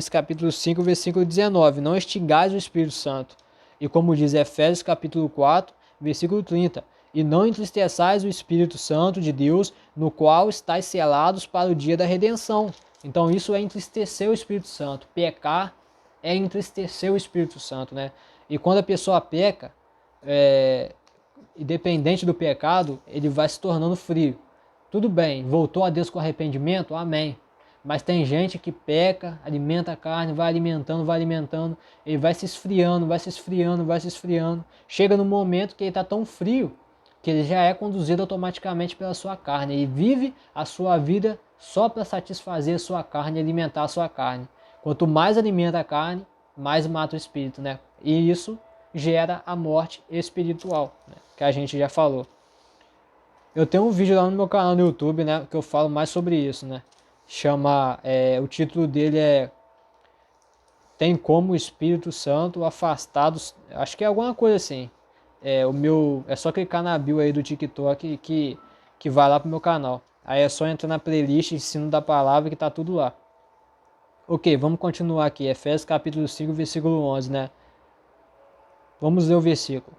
capítulo 5, versículo 19, não extingais o Espírito Santo. E como diz Efésios capítulo 4, versículo 30, e não entristeçais o Espírito Santo de Deus, no qual estáis selados para o dia da redenção. Então isso é entristecer o Espírito Santo. Pecar é entristecer o Espírito Santo, né? E quando a pessoa peca, independente do pecado, ele vai se tornando frio. Tudo bem, voltou a Deus com arrependimento? Amém. Mas tem gente que peca, alimenta a carne, vai alimentando, ele vai se esfriando, vai se esfriando, vai se esfriando. Chega no momento que ele está tão frio que ele já é conduzido automaticamente pela sua carne. Ele vive a sua vida só para satisfazer a sua carne, alimentar a sua carne. Quanto mais alimenta a carne, mais mata o espírito, né? E isso gera a morte espiritual, né? Que a gente já falou. Eu tenho um vídeo lá no meu canal no YouTube, né, que eu falo mais sobre isso, né? O título dele é Tem como o Espírito Santo afastados, acho que é alguma coisa assim. É só clicar na bio aí do TikTok que vai lá pro meu canal. Aí é só entrar na playlist Ensino da Palavra que tá tudo lá. Ok, vamos continuar aqui. Efésios capítulo 5, versículo 11, né? Vamos ler o versículo.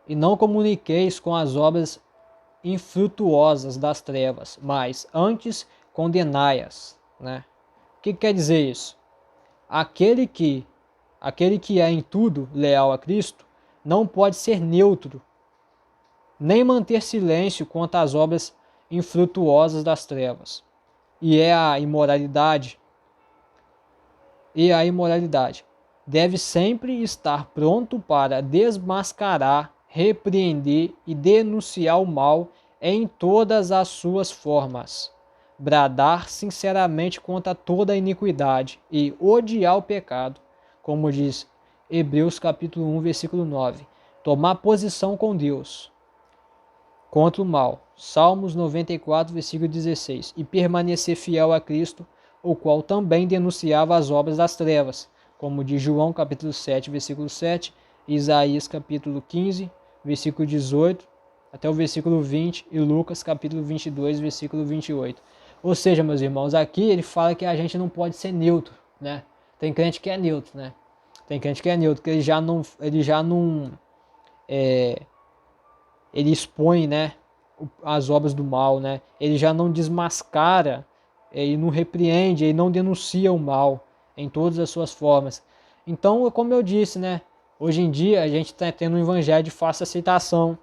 E não comuniqueis com as obras infrutuosas das trevas, mas antes condenai-as, né? O que quer dizer isso? Aquele que é em tudo leal a Cristo não pode ser neutro, nem manter silêncio quanto às obras infrutuosas das trevas. E é a imoralidade. e a imoralidade. Deve sempre estar pronto para desmascarar, repreender e denunciar o mal em todas as suas formas, bradar sinceramente contra toda a iniquidade e odiar o pecado, como diz Hebreus capítulo 1, versículo 9. Tomar posição com Deus contra o mal, Salmos 94, versículo 16, e permanecer fiel a Cristo, o qual também denunciava as obras das trevas, como diz João capítulo 7, versículo 7, Isaías capítulo 15, versículo 18, até o versículo 20, e Lucas capítulo 22, versículo 28. Ou seja, meus irmãos, aqui ele fala que a gente não pode ser neutro, né? Tem crente que é neutro, né? Tem crente que é neutro, que ele expõe, né, as obras do mal, né? Ele já não desmascara, ele não repreende, ele não denuncia o mal em todas as suas formas. Então, como eu disse, né, hoje em dia a gente está tendo um evangelho de fácil aceitação,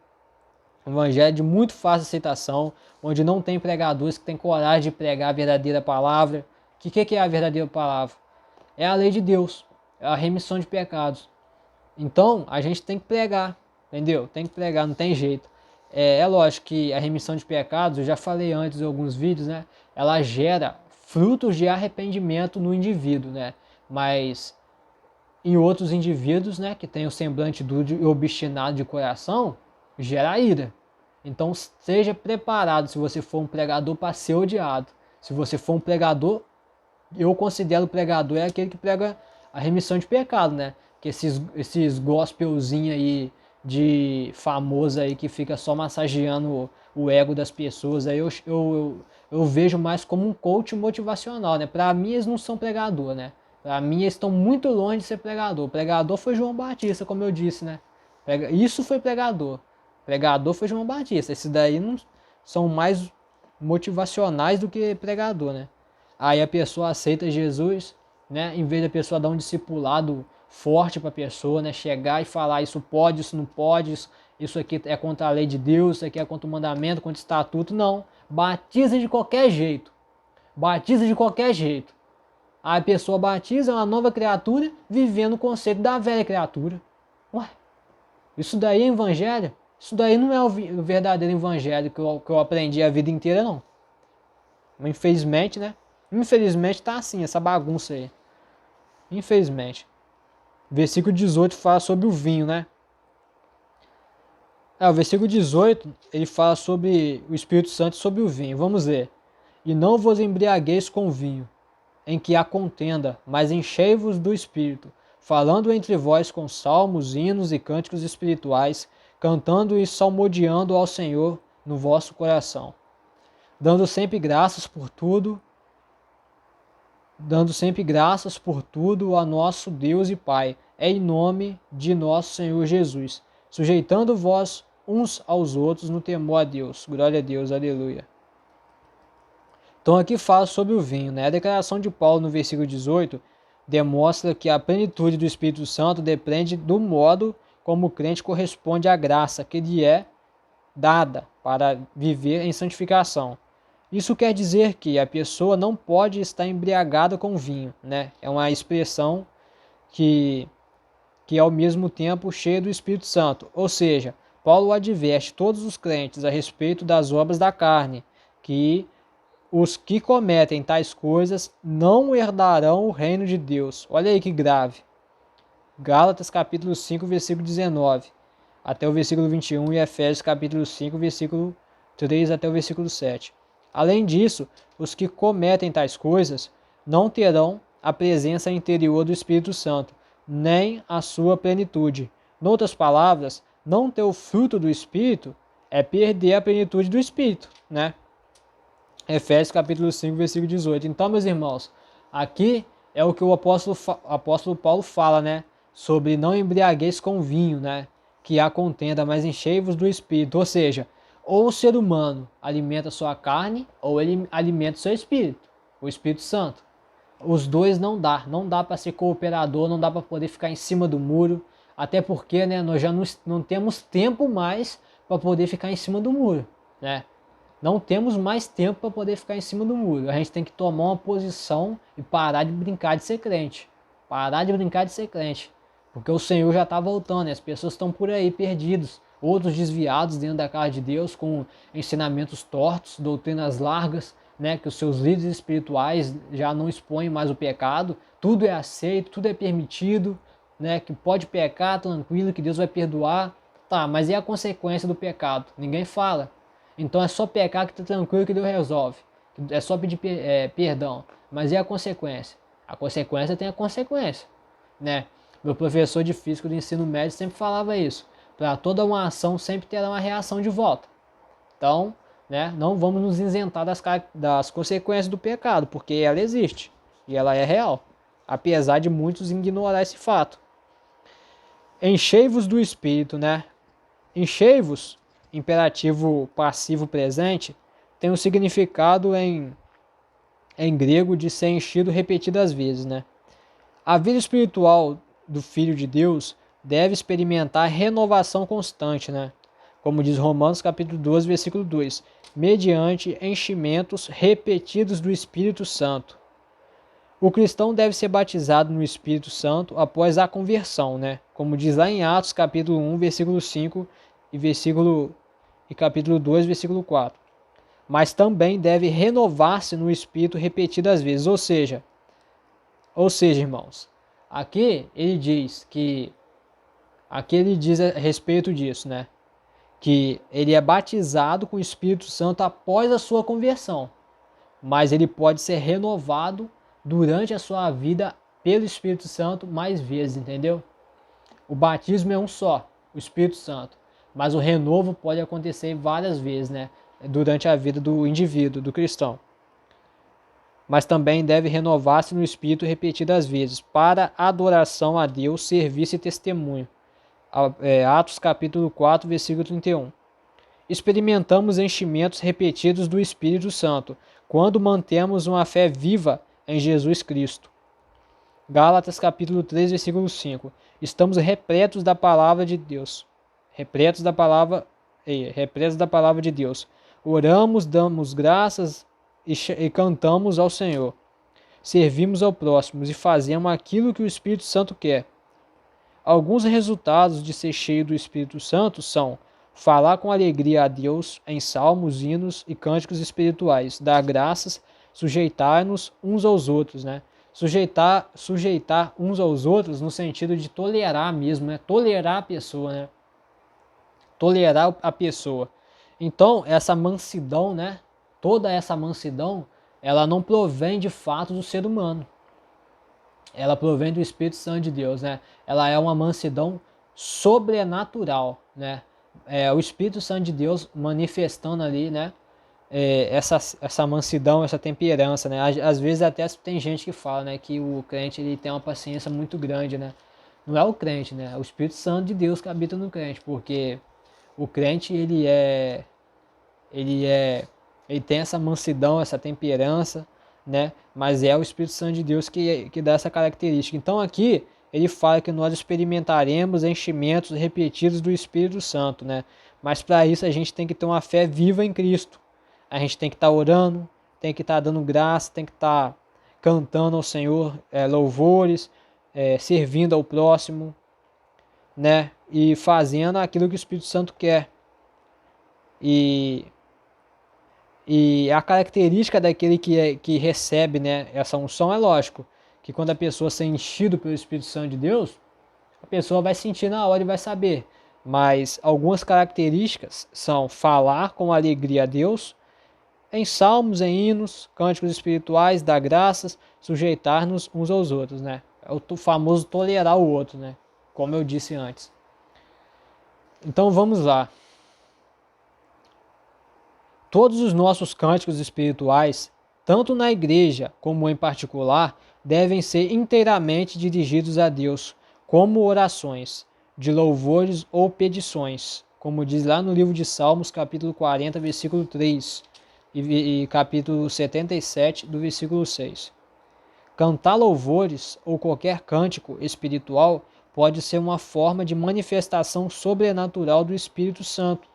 um evangelho de muito fácil aceitação, onde não tem pregadores que têm coragem de pregar a verdadeira palavra. O que é a verdadeira palavra? É a lei de Deus, é a remissão de pecados. Então, a gente tem que pregar, entendeu? Tem que pregar, não tem jeito. É lógico que a remissão de pecados, eu já falei antes em alguns vídeos, né? Ela gera frutos de arrependimento no indivíduo, né? Mas em outros indivíduos, né, que tem o semblante duro e obstinado de coração, gera ira. Então, seja preparado se você for um pregador para ser odiado. Se você for um pregador, eu considero o pregador é aquele que prega a remissão de pecado, né? Que esses gospelzinhos aí de famoso aí que fica só massageando o ego das pessoas, aí eu vejo mais como um coach motivacional, né? Para mim eles não são pregador, né? Para mim eles estão muito longe de ser pregador. Pregador foi João Batista, como eu disse, né? Isso foi pregador. Pregador foi João Batista. Esses daí não são mais motivacionais do que pregador, né? Aí a pessoa aceita Jesus, né? Em vez da pessoa dar um discipulado forte para a pessoa, né? Chegar e falar isso pode, isso não pode, isso aqui é contra a lei de Deus, isso aqui é contra o mandamento, contra o estatuto. Não. Batiza de qualquer jeito. Batiza de qualquer jeito. Aí a pessoa batiza uma nova criatura vivendo o conceito da velha criatura. Ué, isso daí é evangelho? Isso daí não é o verdadeiro evangelho que eu aprendi a vida inteira, não. Mas infelizmente, né? Infelizmente tá assim, essa bagunça aí. Infelizmente. Versículo 18 fala sobre o vinho, né? O versículo 18, ele fala sobre o Espírito Santo e sobre o vinho. Vamos ver. E não vos embriagueis com vinho, em que há contenda, mas enchei-vos do Espírito, falando entre vós com salmos, hinos e cânticos espirituais, cantando e salmodiando ao Senhor no vosso coração, dando sempre graças por tudo a nosso Deus e Pai, em nome de nosso Senhor Jesus, sujeitando-vos uns aos outros no temor a Deus. Glória a Deus, aleluia. Então aqui fala sobre o vinho, né? A declaração de Paulo no versículo 18 demonstra que a plenitude do Espírito Santo depende do modo como o crente corresponde à graça que lhe é dada para viver em santificação. Isso quer dizer que a pessoa não pode estar embriagada com vinho, né? É uma expressão que ao mesmo tempo cheia do Espírito Santo. Ou seja, Paulo adverte todos os crentes a respeito das obras da carne, que os que cometem tais coisas não herdarão o reino de Deus. Olha aí que grave. Gálatas capítulo 5, versículo 19, até o versículo 21, e Efésios capítulo 5, versículo 3 até o versículo 7. Além disso, os que cometem tais coisas não terão a presença interior do Espírito Santo, nem a sua plenitude. Noutras palavras, não ter o fruto do Espírito é perder a plenitude do Espírito, né? Efésios capítulo 5, versículo 18. Então, meus irmãos, aqui é o que o apóstolo Paulo fala, né? Sobre não embriagueis com vinho, né? Que há contenda, mas enchei-vos do Espírito. Ou seja, ou o ser humano alimenta sua carne, ou ele alimenta seu Espírito, o Espírito Santo. Os dois não dá para ser cooperador, não dá para poder ficar em cima do muro, até porque, né, nós já não temos tempo mais para poder ficar em cima do muro, né? Não temos mais tempo para poder ficar em cima do muro. A gente tem que tomar uma posição e parar de brincar de ser crente, Parar de brincar de ser crente. Porque o Senhor já está voltando, e as pessoas estão por aí perdidos. Outros desviados dentro da casa de Deus com ensinamentos tortos, doutrinas largas, né, que os seus líderes espirituais já não expõem mais o pecado. Tudo é aceito, tudo é permitido, né, que pode pecar tranquilo, que Deus vai perdoar. Tá, mas e a consequência do pecado? Ninguém fala. Então é só pecar que está tranquilo que Deus resolve. É só pedir perdão. Mas e a consequência? A consequência tem a consequência, né? Meu professor de física do ensino médio sempre falava isso. Para toda uma ação sempre terá uma reação de volta. Então, né, não vamos nos isentar das consequências do pecado, porque ela existe e ela é real, apesar de muitos ignorar esse fato. Enchei-vos do Espírito, né? Enchei-vos, imperativo passivo presente, tem um significado em grego de ser enchido repetidas vezes, né? A vida espiritual do Filho de Deus deve experimentar renovação constante, né? Como diz Romanos capítulo 12, versículo 2, mediante enchimentos repetidos do Espírito Santo. O cristão deve ser batizado no Espírito Santo após a conversão, né? Como diz lá em Atos capítulo 1, versículo 5 e capítulo 2, versículo 4. Mas também deve renovar-se no Espírito repetidas vezes, ou seja, irmãos, aqui ele diz a respeito disso, né? Que ele é batizado com o Espírito Santo após a sua conversão, mas ele pode ser renovado durante a sua vida pelo Espírito Santo mais vezes, entendeu? O batismo é um só, o Espírito Santo, mas o renovo pode acontecer várias vezes, né? Durante a vida do indivíduo, do cristão. Mas também deve renovar-se no Espírito repetidas vezes, para adoração a Deus, serviço e testemunho. Atos capítulo 4, versículo 31. Experimentamos enchimentos repetidos do Espírito Santo, quando mantemos uma fé viva em Jesus Cristo. Gálatas capítulo 3, versículo 5. Estamos repletos da palavra de Deus. Repletos da palavra de Deus. Oramos, damos graças e cantamos ao Senhor. Servimos ao próximo e fazemos aquilo que o Espírito Santo quer. Alguns resultados de ser cheio do Espírito Santo são falar com alegria a Deus em salmos, hinos e cânticos espirituais, dar graças, sujeitar-nos uns aos outros, né? Sujeitar uns aos outros no sentido de tolerar mesmo, né? Tolerar a pessoa, né? Tolerar a pessoa. Então, essa mansidão, né? Toda essa mansidão, ela não provém de fato do ser humano. Ela provém do Espírito Santo de Deus, né? Ela é uma mansidão sobrenatural, né? O Espírito Santo de Deus manifestando ali, né? Essa mansidão, essa temperança, né? Às vezes até tem gente que fala, né? Que o crente ele tem uma paciência muito grande, né? Não é o crente, né? É o Espírito Santo de Deus que habita no crente, porque o crente ele tem essa mansidão, essa temperança, né? Mas é o Espírito Santo de Deus que dá essa característica. Então aqui ele fala que nós experimentaremos enchimentos repetidos do Espírito Santo, né? Mas para isso a gente tem que ter uma fé viva em Cristo. A gente tem que estar orando, tem que estar dando graça, tem que estar cantando ao Senhor louvores, servindo ao próximo, né? E fazendo aquilo que o Espírito Santo quer. E a característica daquele que recebe, né, essa unção é lógico, que quando a pessoa se enchido pelo Espírito Santo de Deus, a pessoa vai sentir na hora e vai saber. Mas algumas características são falar com alegria a Deus, em salmos, em hinos, cânticos espirituais, dar graças, sujeitar-nos uns aos outros, né? É o famoso tolerar o outro, né? Como eu disse antes. Então vamos lá. Todos os nossos cânticos espirituais, tanto na igreja como em particular, devem ser inteiramente dirigidos a Deus, como orações, de louvores ou petições, como diz lá no livro de Salmos, capítulo 40, versículo 3, e capítulo 77, do versículo 6. Cantar louvores ou qualquer cântico espiritual pode ser uma forma de manifestação sobrenatural do Espírito Santo,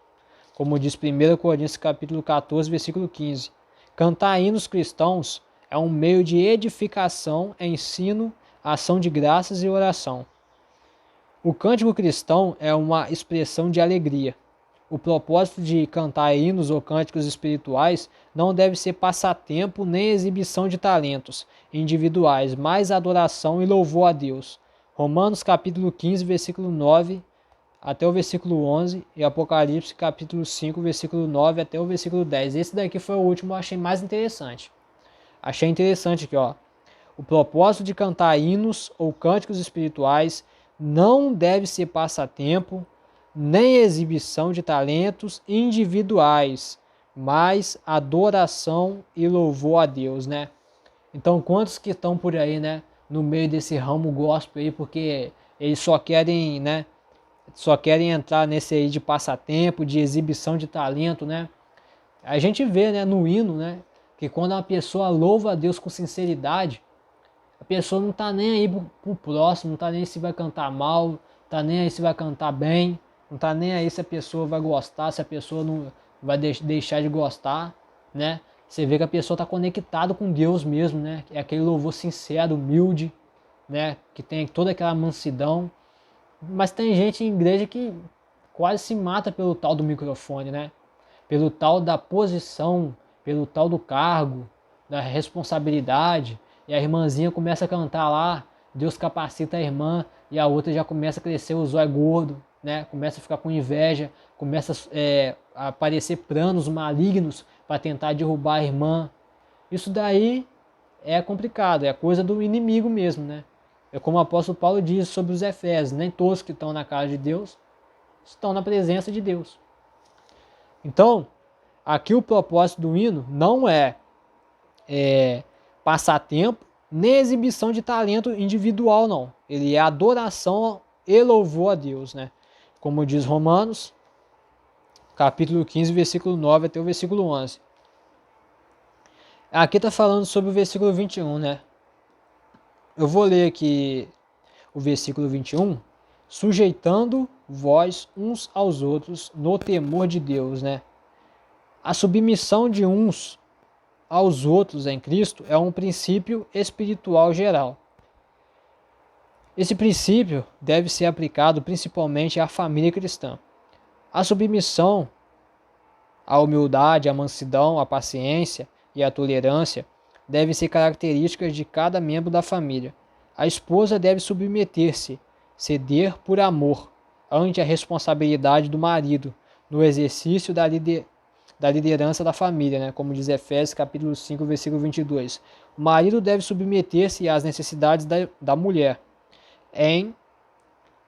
como diz 1 Coríntios capítulo 14, versículo 15. Cantar hinos cristãos é um meio de edificação, ensino, ação de graças e oração. O cântico cristão é uma expressão de alegria. O propósito de cantar hinos ou cânticos espirituais não deve ser passatempo nem exibição de talentos individuais, mas adoração e louvor a Deus. Romanos capítulo 15, versículo 9 até o versículo 11 e Apocalipse capítulo 5, versículo 9 até o versículo 10. Esse daqui foi o último, eu achei mais interessante. Achei interessante aqui, ó. O propósito de cantar hinos ou cânticos espirituais não deve ser passatempo, nem exibição de talentos individuais, mas adoração e louvor a Deus, né? Então, quantos que estão por aí, né, no meio desse ramo gospel aí, porque eles só querem, né, só querem entrar nesse aí de passatempo, de exibição de talento, né? A gente vê, né, no hino, né, que quando uma pessoa louva a Deus com sinceridade, a pessoa não tá nem aí pro próximo, não tá nem aí se vai cantar mal, tá nem aí se vai cantar bem, não tá nem aí se a pessoa vai gostar, se a pessoa não vai deixar de gostar, né? Você vê que a pessoa tá conectada com Deus mesmo, né? É aquele louvor sincero, humilde, né? Que tem toda aquela mansidão. Mas tem gente em igreja que quase se mata pelo tal do microfone, né? Pelo tal da posição, pelo tal do cargo, da responsabilidade. E a irmãzinha começa a cantar lá, Deus capacita a irmã, e a outra já começa a crescer o zóio gordo, né? Começa a ficar com inveja, começa a aparecer planos malignos para tentar derrubar a irmã. Isso daí é complicado, é coisa do inimigo mesmo, né? É como o apóstolo Paulo diz sobre os Efésios, nem todos que estão na casa de Deus estão na presença de Deus. Então, aqui o propósito do hino não é passatempo, nem exibição de talento individual, não. Ele é adoração e louvor a Deus, né? Como diz Romanos, capítulo 15, versículo 9 até o versículo 11. Aqui está falando sobre o versículo 21, né? Eu vou ler aqui o versículo 21. Sujeitando vós uns aos outros no temor de Deus, né? A submissão de uns aos outros em Cristo é um princípio espiritual geral. Esse princípio deve ser aplicado principalmente à família cristã. A submissão, a humildade, a mansidão, a paciência e a tolerância devem ser características de cada membro da família. A esposa deve submeter-se, ceder por amor, ante a responsabilidade do marido, no exercício da liderança da família, né? Como diz Efésios capítulo 5, versículo 22. O marido deve submeter-se às necessidades da mulher, em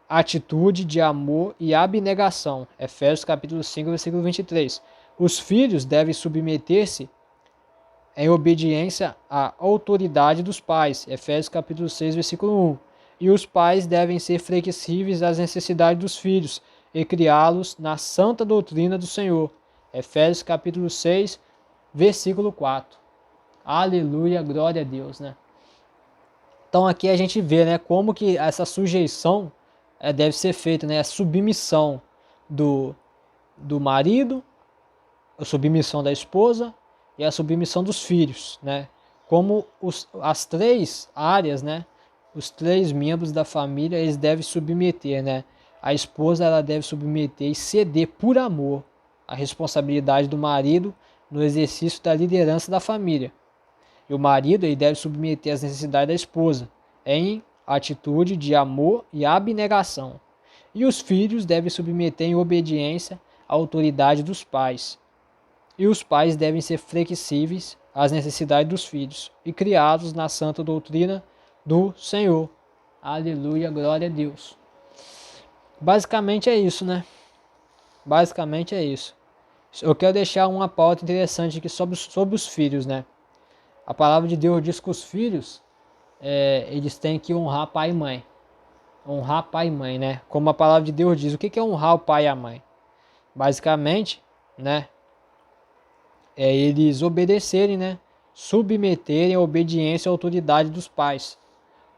atitude de amor e abnegação. Efésios capítulo 5, versículo 23. Os filhos devem submeter-se em obediência à autoridade dos pais. Efésios capítulo 6, versículo 1. E os pais devem ser flexíveis às necessidades dos filhos e criá-los na santa doutrina do Senhor. Efésios capítulo 6, versículo 4. Aleluia, glória a Deus, né? Então aqui a gente vê, né, como que essa sujeição deve ser feita, né? A submissão do marido, a submissão da esposa e a submissão dos filhos, né? Como as três áreas, né? Os três membros da família, eles devem submeter, né? A esposa, ela deve submeter e ceder por amor a responsabilidade do marido no exercício da liderança da família. E o marido, ele deve submeter as necessidades da esposa em atitude de amor e abnegação. E os filhos devem submeter em obediência à autoridade dos pais. E os pais devem ser flexíveis às necessidades dos filhos e criados na santa doutrina do Senhor. Aleluia, glória a Deus. Basicamente é isso, né? Basicamente é isso. Eu quero deixar uma pauta interessante aqui sobre os filhos, né? A palavra de Deus diz que os filhos, eles têm que honrar pai e mãe. Honrar pai e mãe, né? Como a palavra de Deus diz. O que é honrar o pai e a mãe? Basicamente, né? É eles obedecerem, né? Submeterem a obediência à autoridade dos pais.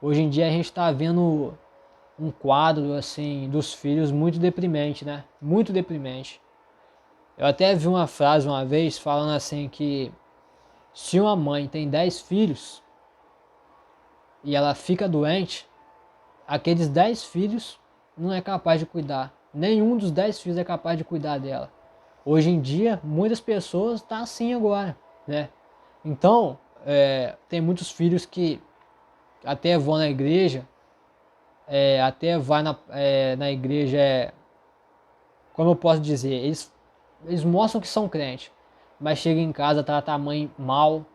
Hoje em dia a gente está vendo um quadro assim dos filhos muito deprimente, né? Muito deprimente. Eu até vi uma frase uma vez falando assim que se uma mãe tem 10 filhos, e ela fica doente, aqueles 10 filhos não é capaz de cuidar. Nenhum dos 10 filhos é capaz de cuidar dela. Hoje em dia, muitas pessoas estão assim agora, né? Então, tem muitos filhos que até vão na igreja, até vai na igreja, como eu posso dizer, eles mostram que são crentes, mas chega em casa, trata a mãe mal,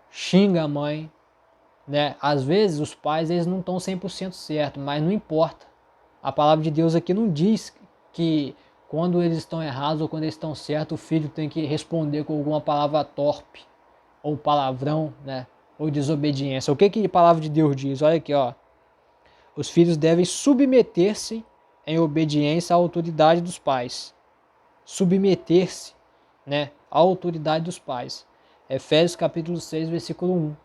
xinga a mãe, né? Às vezes os pais eles não estão 100% certos, mas não importa. A palavra de Deus aqui não diz que quando eles estão errados ou quando eles estão certos, o filho tem que responder com alguma palavra torpe, ou palavrão, né? Ou desobediência. O que a palavra de Deus diz? Olha aqui, ó. Os filhos devem submeter-se em obediência à autoridade dos pais. Submeter-se, né, à autoridade dos pais. Efésios capítulo 6, versículo 1.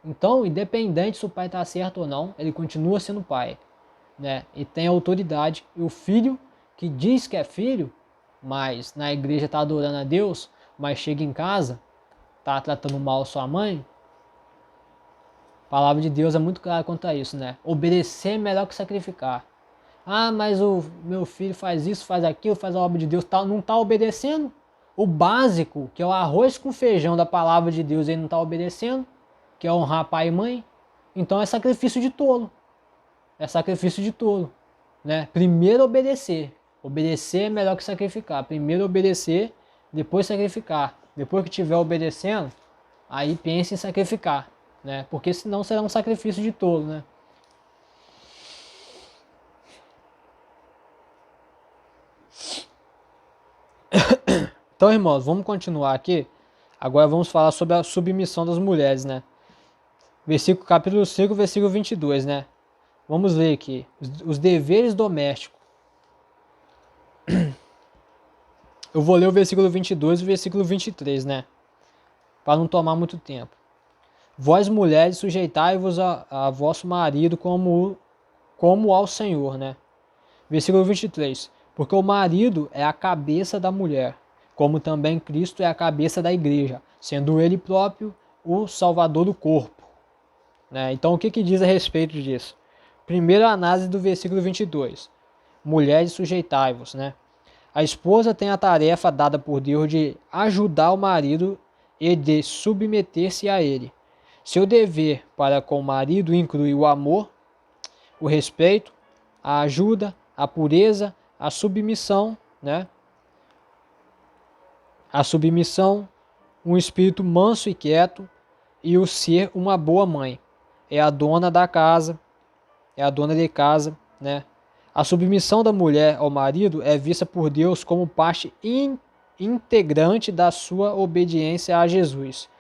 Então, independente se o pai está certo ou não, ele continua sendo pai, né? E tem autoridade. E o filho que diz que é filho, mas na igreja está adorando a Deus, mas chega em casa, está tratando mal sua mãe. A palavra de Deus é muito clara quanto a isso, né? Obedecer é melhor que sacrificar. Ah, mas o meu filho faz isso, faz aquilo, faz a obra de Deus, não está obedecendo. O básico, que é o arroz com feijão da palavra de Deus, ele não está obedecendo, que é honrar pai e mãe. Então é sacrifício de tolo. É sacrifício de tolo, né? Primeiro obedecer. Obedecer é melhor que sacrificar. Primeiro obedecer, depois sacrificar. Depois que estiver obedecendo, aí pense em sacrificar, né? Porque senão será um sacrifício de tolo, né? Então, irmãos, vamos continuar aqui. Agora vamos falar sobre a submissão das mulheres, né? Capítulo 5, versículo 22, né? Vamos ler aqui. Os deveres domésticos. Eu vou ler o versículo 22 e o versículo 23, né? Para não tomar muito tempo. Vós, mulheres, sujeitai-vos a vosso marido como ao Senhor, né? Versículo 23. Porque o marido é a cabeça da mulher, como também Cristo é a cabeça da igreja, sendo ele próprio o salvador do corpo, né? Então, o que diz a respeito disso? Primeira análise do versículo 22. Mulheres, sujeitai-vos, né? A esposa tem a tarefa dada por Deus de ajudar o marido e de submeter-se a ele. Seu dever para com o marido inclui o amor, o respeito, a ajuda, a pureza, a submissão, né? A submissão, um espírito manso e quieto e o ser uma boa mãe. É a dona da casa, é a dona de casa, né? A submissão da mulher ao marido é vista por Deus como parte integrante da sua obediência a Jesus,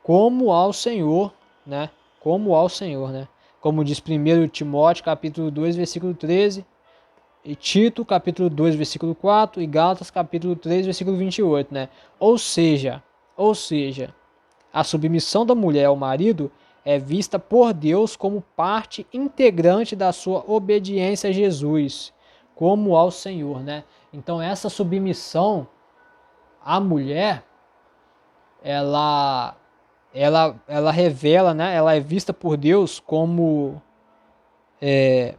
como ao Senhor, né? Como ao Senhor, né? Como diz 1 Timóteo, capítulo 2, versículo 13, e Tito, capítulo 2, versículo 4, e Gálatas, capítulo 3, versículo 28, né? Ou seja, a submissão da mulher ao marido é vista por Deus como parte integrante da sua obediência a Jesus, como ao Senhor, né? Então essa submissão à mulher, ela revela, né? Ela é vista por Deus como ela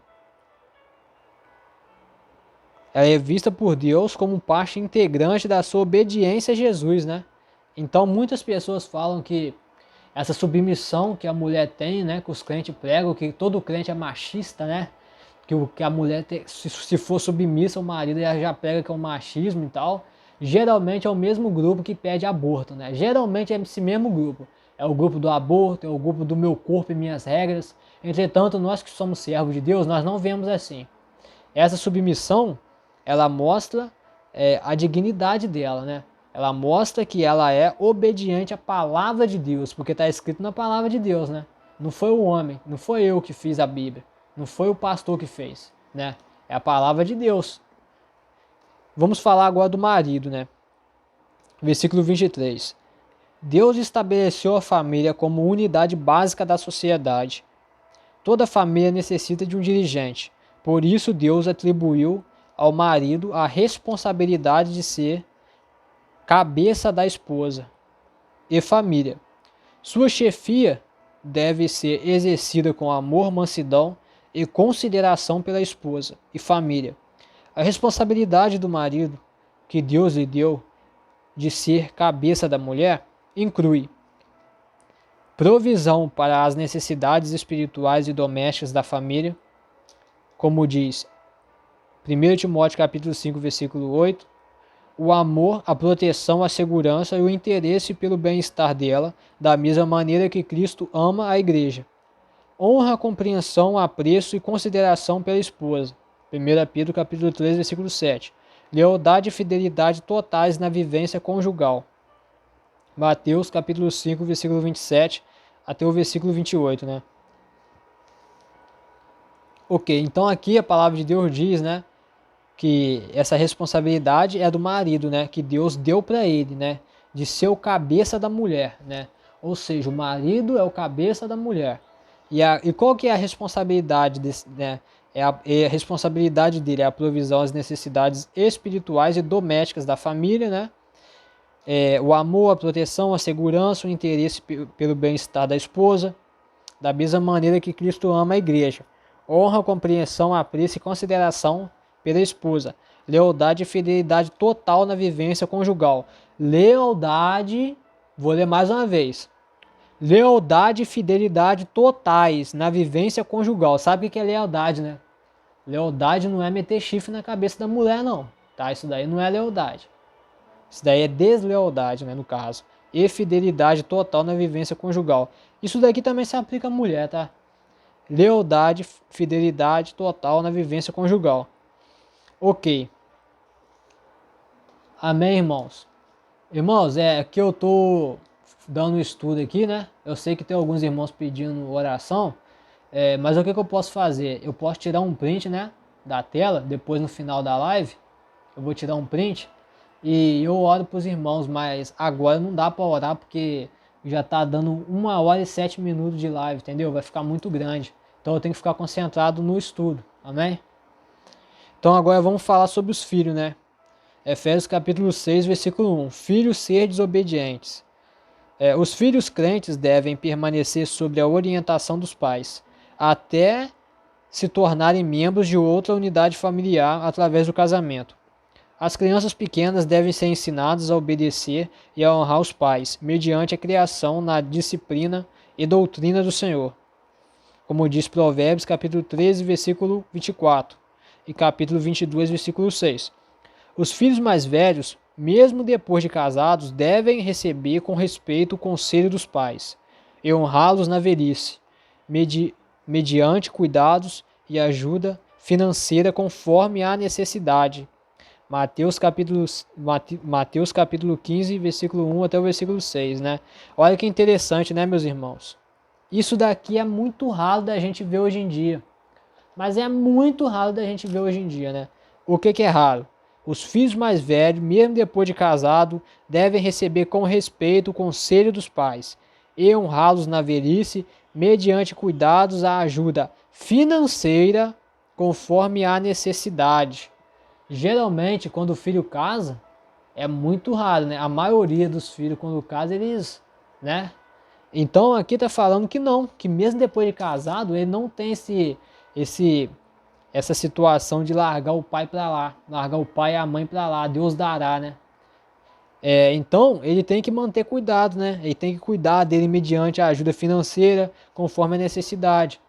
é vista por Deus como parte integrante da sua obediência a Jesus, né? Então muitas pessoas falam que essa submissão que a mulher tem, né, que os crentes pregam, que todo crente é machista, né? Que a mulher, se for submissa ao marido, ela já prega que é um machismo e tal. Geralmente é o mesmo grupo que pede aborto, né? Geralmente é esse mesmo grupo. É o grupo do aborto, é o grupo do meu corpo e minhas regras. Entretanto, nós que somos servos de Deus, nós não vemos assim. Essa submissão, ela mostra a dignidade dela, né? Ela mostra que ela é obediente à palavra de Deus, porque está escrito na palavra de Deus, né? Não foi o homem, não foi eu que fiz a Bíblia, não foi o pastor que fez, né? É a palavra de Deus. Vamos falar agora do marido, né? Versículo 23. Deus estabeleceu a família como unidade básica da sociedade. Toda família necessita de um dirigente. Por isso Deus atribuiu ao marido a responsabilidade de ser cabeça da esposa e família. Sua chefia deve ser exercida com amor, mansidão e consideração pela esposa e família. A responsabilidade do marido, que Deus lhe deu, de ser cabeça da mulher, inclui provisão para as necessidades espirituais e domésticas da família, como diz 1 Timóteo capítulo 5, versículo 8, o amor, a proteção, a segurança e o interesse pelo bem-estar dela, da mesma maneira que Cristo ama a igreja. Honra, compreensão, apreço e consideração pela esposa. 1 Pedro capítulo 3, versículo 7. Lealdade e fidelidade totais na vivência conjugal. Mateus capítulo 5, versículo 27 até o versículo 28, né? Ok, então aqui a palavra de Deus diz, né, que essa responsabilidade é do marido, né, que Deus deu para ele, né, de ser o cabeça da mulher, né? Ou seja, o marido é o cabeça da mulher. E qual que é a responsabilidade desse, né? É a responsabilidade dele, é a provisão às necessidades espirituais e domésticas da família, né? O amor, a proteção, a segurança, o interesse pelo bem-estar da esposa, da mesma maneira que Cristo ama a igreja. Honra, compreensão, apreço e consideração pela esposa. Lealdade e fidelidade total na vivência conjugal. Lealdade, vou ler mais uma vez. Lealdade e fidelidade totais na vivência conjugal. Sabe o que é lealdade, né? Lealdade não é meter chifre na cabeça da mulher, não. Tá? Isso daí não é lealdade. Isso daí é deslealdade, né, no caso. E fidelidade total na vivência conjugal. Isso daqui também se aplica à mulher, tá? Lealdade, fidelidade total na vivência conjugal. Ok. Amém, irmãos? Irmãos, aqui eu tô dando um estudo aqui, né? Eu sei que tem alguns irmãos pedindo oração, mas o que eu posso fazer? Eu posso tirar um print, né, da tela, depois no final da live, eu vou tirar um print e eu oro para os irmãos, mas agora não dá para orar porque já tá dando 1 hora e 7 minutos de live, entendeu? Vai ficar muito grande. Então eu tenho que ficar concentrado no estudo, amém? Então agora vamos falar sobre os filhos, né? Efésios capítulo 6, versículo 1. Filhos, ser desobedientes. Os filhos crentes devem permanecer sob a orientação dos pais, até se tornarem membros de outra unidade familiar através do casamento. As crianças pequenas devem ser ensinadas a obedecer e a honrar os pais, mediante a criação na disciplina e doutrina do Senhor. Como diz Provérbios capítulo 13, versículo 24 e capítulo 22, versículo 6. Os filhos mais velhos, mesmo depois de casados, devem receber com respeito o conselho dos pais e honrá-los na velhice, mediante cuidados e ajuda financeira conforme a necessidade. Mateus capítulo 15, versículo 1 até o versículo 6, né? Olha que interessante, né, meus irmãos? Isso daqui é muito raro da gente ver hoje em dia. Mas é muito raro da gente ver hoje em dia, né? O que é raro? Os filhos mais velhos, mesmo depois de casado, devem receber com respeito o conselho dos pais e honrá-los na velhice, mediante cuidados à ajuda financeira, conforme a necessidade. Geralmente, quando o filho casa, é muito raro, né? A maioria dos filhos, quando casa, eles, né? Então, aqui tá falando que não, que mesmo depois de casado, ele não tem essa situação de largar o pai para lá, largar o pai e a mãe para lá, Deus dará, né? Então, ele tem que manter cuidado, né? Ele tem que cuidar dele mediante a ajuda financeira, conforme a necessidade.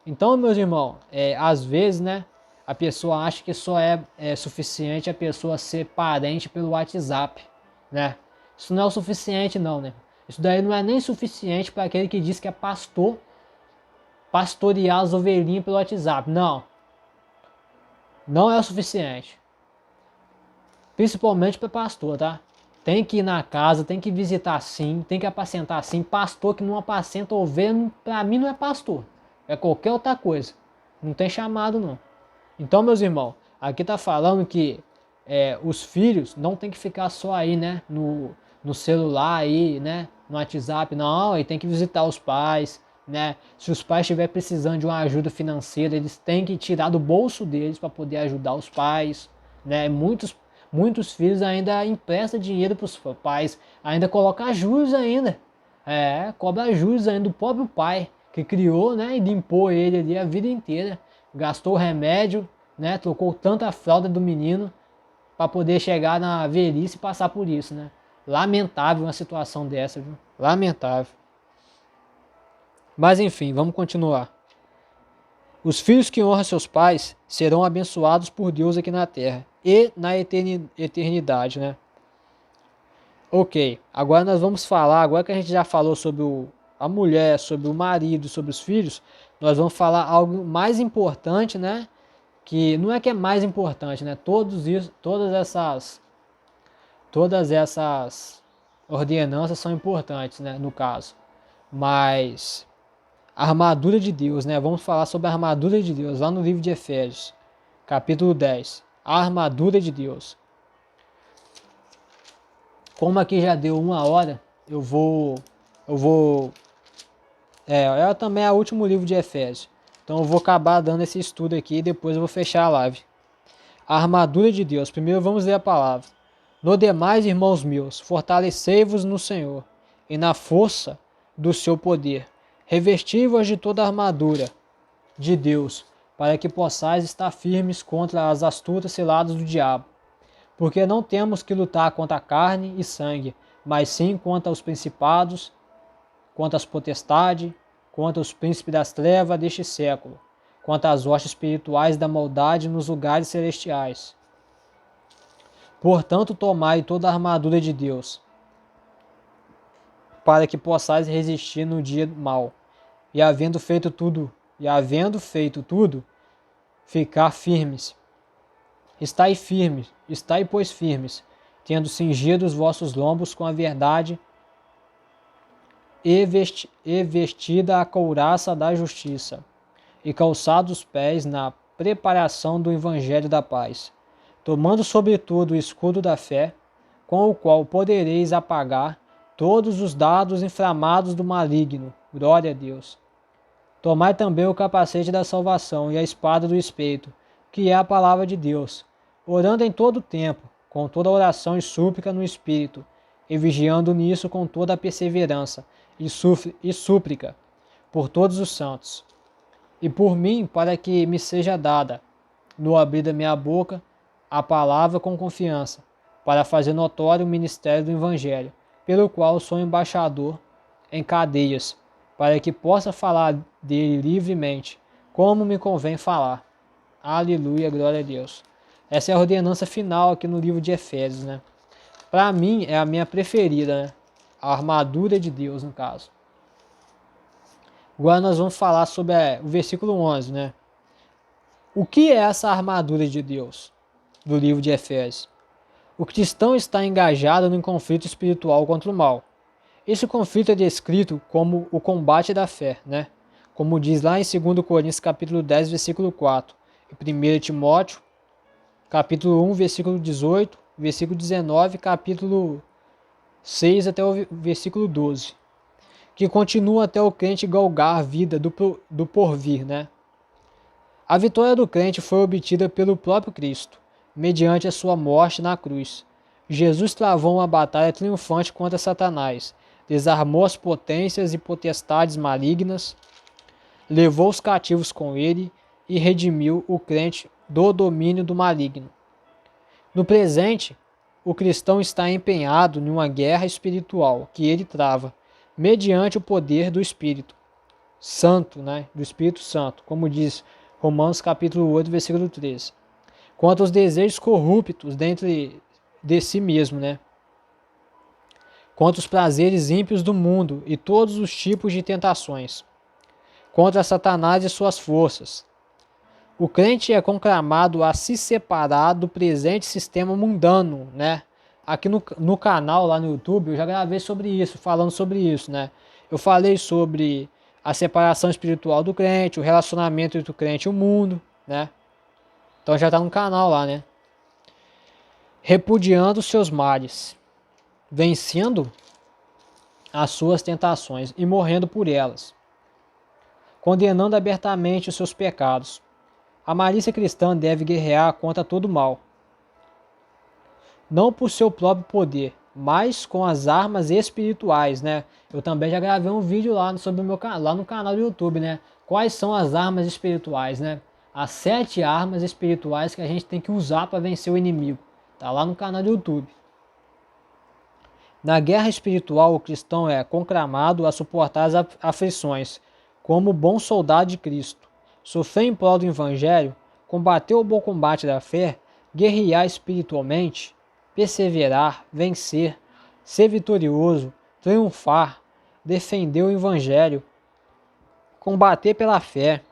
Então, meus irmãos, às vezes, né, a pessoa acha que só é suficiente a pessoa ser parente pelo WhatsApp, né? Isso não é o suficiente, não, né? Isso daí não é nem suficiente para aquele que diz que é pastor, pastorear as ovelhinhas pelo WhatsApp. Não. Não é o suficiente. Principalmente para pastor, tá? Tem que ir na casa, tem que visitar sim, tem que apacentar sim. Pastor que não apacenta ovelha, para mim não é pastor. É qualquer outra coisa. Não tem chamado, não. Então, meus irmãos, aqui tá falando que os filhos não tem que ficar só aí, né? No celular aí, né? No WhatsApp, não. Ele tem que visitar os pais, né? Se os pais estiverem precisando de uma ajuda financeira, eles têm que tirar do bolso deles para poder ajudar os pais, né? Muitos filhos ainda emprestam dinheiro para os pais, ainda colocam juros ainda. Cobra juros ainda do próprio pai, que criou, né, e limpou ele ali a vida inteira. Gastou remédio, né, trocou tanta fralda do menino para poder chegar na velhice e passar por isso, né. Lamentável uma situação dessa, viu? Lamentável. Mas enfim, vamos continuar. Os filhos que honram seus pais serão abençoados por Deus aqui na terra e na eternidade, né? Ok, agora nós vamos falar, agora que a gente já falou sobre a mulher, sobre o marido, sobre os filhos, nós vamos falar algo mais importante, né? Que não é que é mais importante, né? Todas essas ordenanças são importantes, né? No caso, mas a armadura de Deus, né? Vamos falar sobre a armadura de Deus lá no livro de Efésios, capítulo 10. A armadura de Deus. Como aqui já deu 1 hora, também é o último livro de Efésios. Então eu vou acabar dando esse estudo aqui e depois eu vou fechar a live. A armadura de Deus. Primeiro vamos ler a palavra. No demais, irmãos meus, fortalecei-vos no Senhor e na força do seu poder. Revesti-vos de toda a armadura de Deus, para que possais estar firmes contra as astutas ciladas do diabo. Porque não temos que lutar contra a carne e sangue, mas sim contra os principados, contra as potestades, contra os príncipes das trevas deste século, contra as hostes espirituais da maldade nos lugares celestiais. Portanto, tomai toda a armadura de Deus, para que possais resistir no dia mau, e havendo feito tudo, ficar firmes. Estai firmes, pois firmes, tendo cingido os vossos lombos com a verdade e vestida a couraça da justiça, e calçados os pés na preparação do evangelho da paz, tomando sobretudo o escudo da fé, com o qual podereis apagar todos os dardos inflamados do maligno. Glória a Deus. Tomai também o capacete da salvação e a espada do Espírito, que é a palavra de Deus, orando em todo o tempo, com toda oração e súplica no Espírito, e vigiando nisso com toda a perseverança e súplica por todos os santos. E por mim, para que me seja dada, no abrir da minha boca, a palavra com confiança, para fazer notório o ministério do Evangelho, pelo qual sou embaixador em cadeias, para que possa falar dele livremente, como me convém falar. Aleluia, glória a Deus. Essa é a ordenança final aqui no livro de Efésios, né? Para mim é a minha preferida, né? A armadura de Deus, no caso. Agora nós vamos falar sobre o versículo 11, né? O que é essa armadura de Deus do livro de Efésios? O cristão está engajado num conflito espiritual contra o mal. Esse conflito é descrito como o combate da fé, né? Como diz lá em 2 Coríntios capítulo 10, versículo 4, e 1 Timóteo capítulo 1, versículo 18, versículo 19, capítulo 6 até o versículo 12, que continua até o crente galgar a vida do porvir, né? A vitória do crente foi obtida pelo próprio Cristo, mediante a sua morte na cruz. Jesus travou uma batalha triunfante contra Satanás, desarmou as potências e potestades malignas, levou os cativos com ele e redimiu o crente do domínio do maligno. No presente, o cristão está empenhado em uma guerra espiritual que ele trava, mediante o poder do Espírito Santo, né? Do Espírito Santo, como diz Romanos capítulo 8, versículo 13. Quanto aos desejos corruptos dentro de si mesmo, né? Contra os prazeres ímpios do mundo e todos os tipos de tentações, contra Satanás e suas forças. O crente é conclamado a se separar do presente sistema mundano, né? Aqui no canal, lá no YouTube, eu já gravei sobre isso, falando sobre isso, né? Eu falei sobre a separação espiritual do crente, o relacionamento entre o crente e o mundo, né? Então já está no canal lá, né? Repudiando os seus males, vencendo as suas tentações e morrendo por elas, condenando abertamente os seus pecados. A malícia cristã deve guerrear contra todo o mal, não por seu próprio poder, mas com as armas espirituais, né? Eu também já gravei um vídeo lá sobre lá no canal do YouTube, né? Quais são as armas espirituais, né? As 7 armas espirituais que a gente tem que usar para vencer o inimigo. Tá lá no canal do YouTube. Na guerra espiritual, o cristão é conclamado a suportar as aflições, como bom soldado de Cristo, sofrer em prol do Evangelho, combater o bom combate da fé, guerrear espiritualmente, perseverar, vencer, ser vitorioso, triunfar, defender o Evangelho, combater pela fé,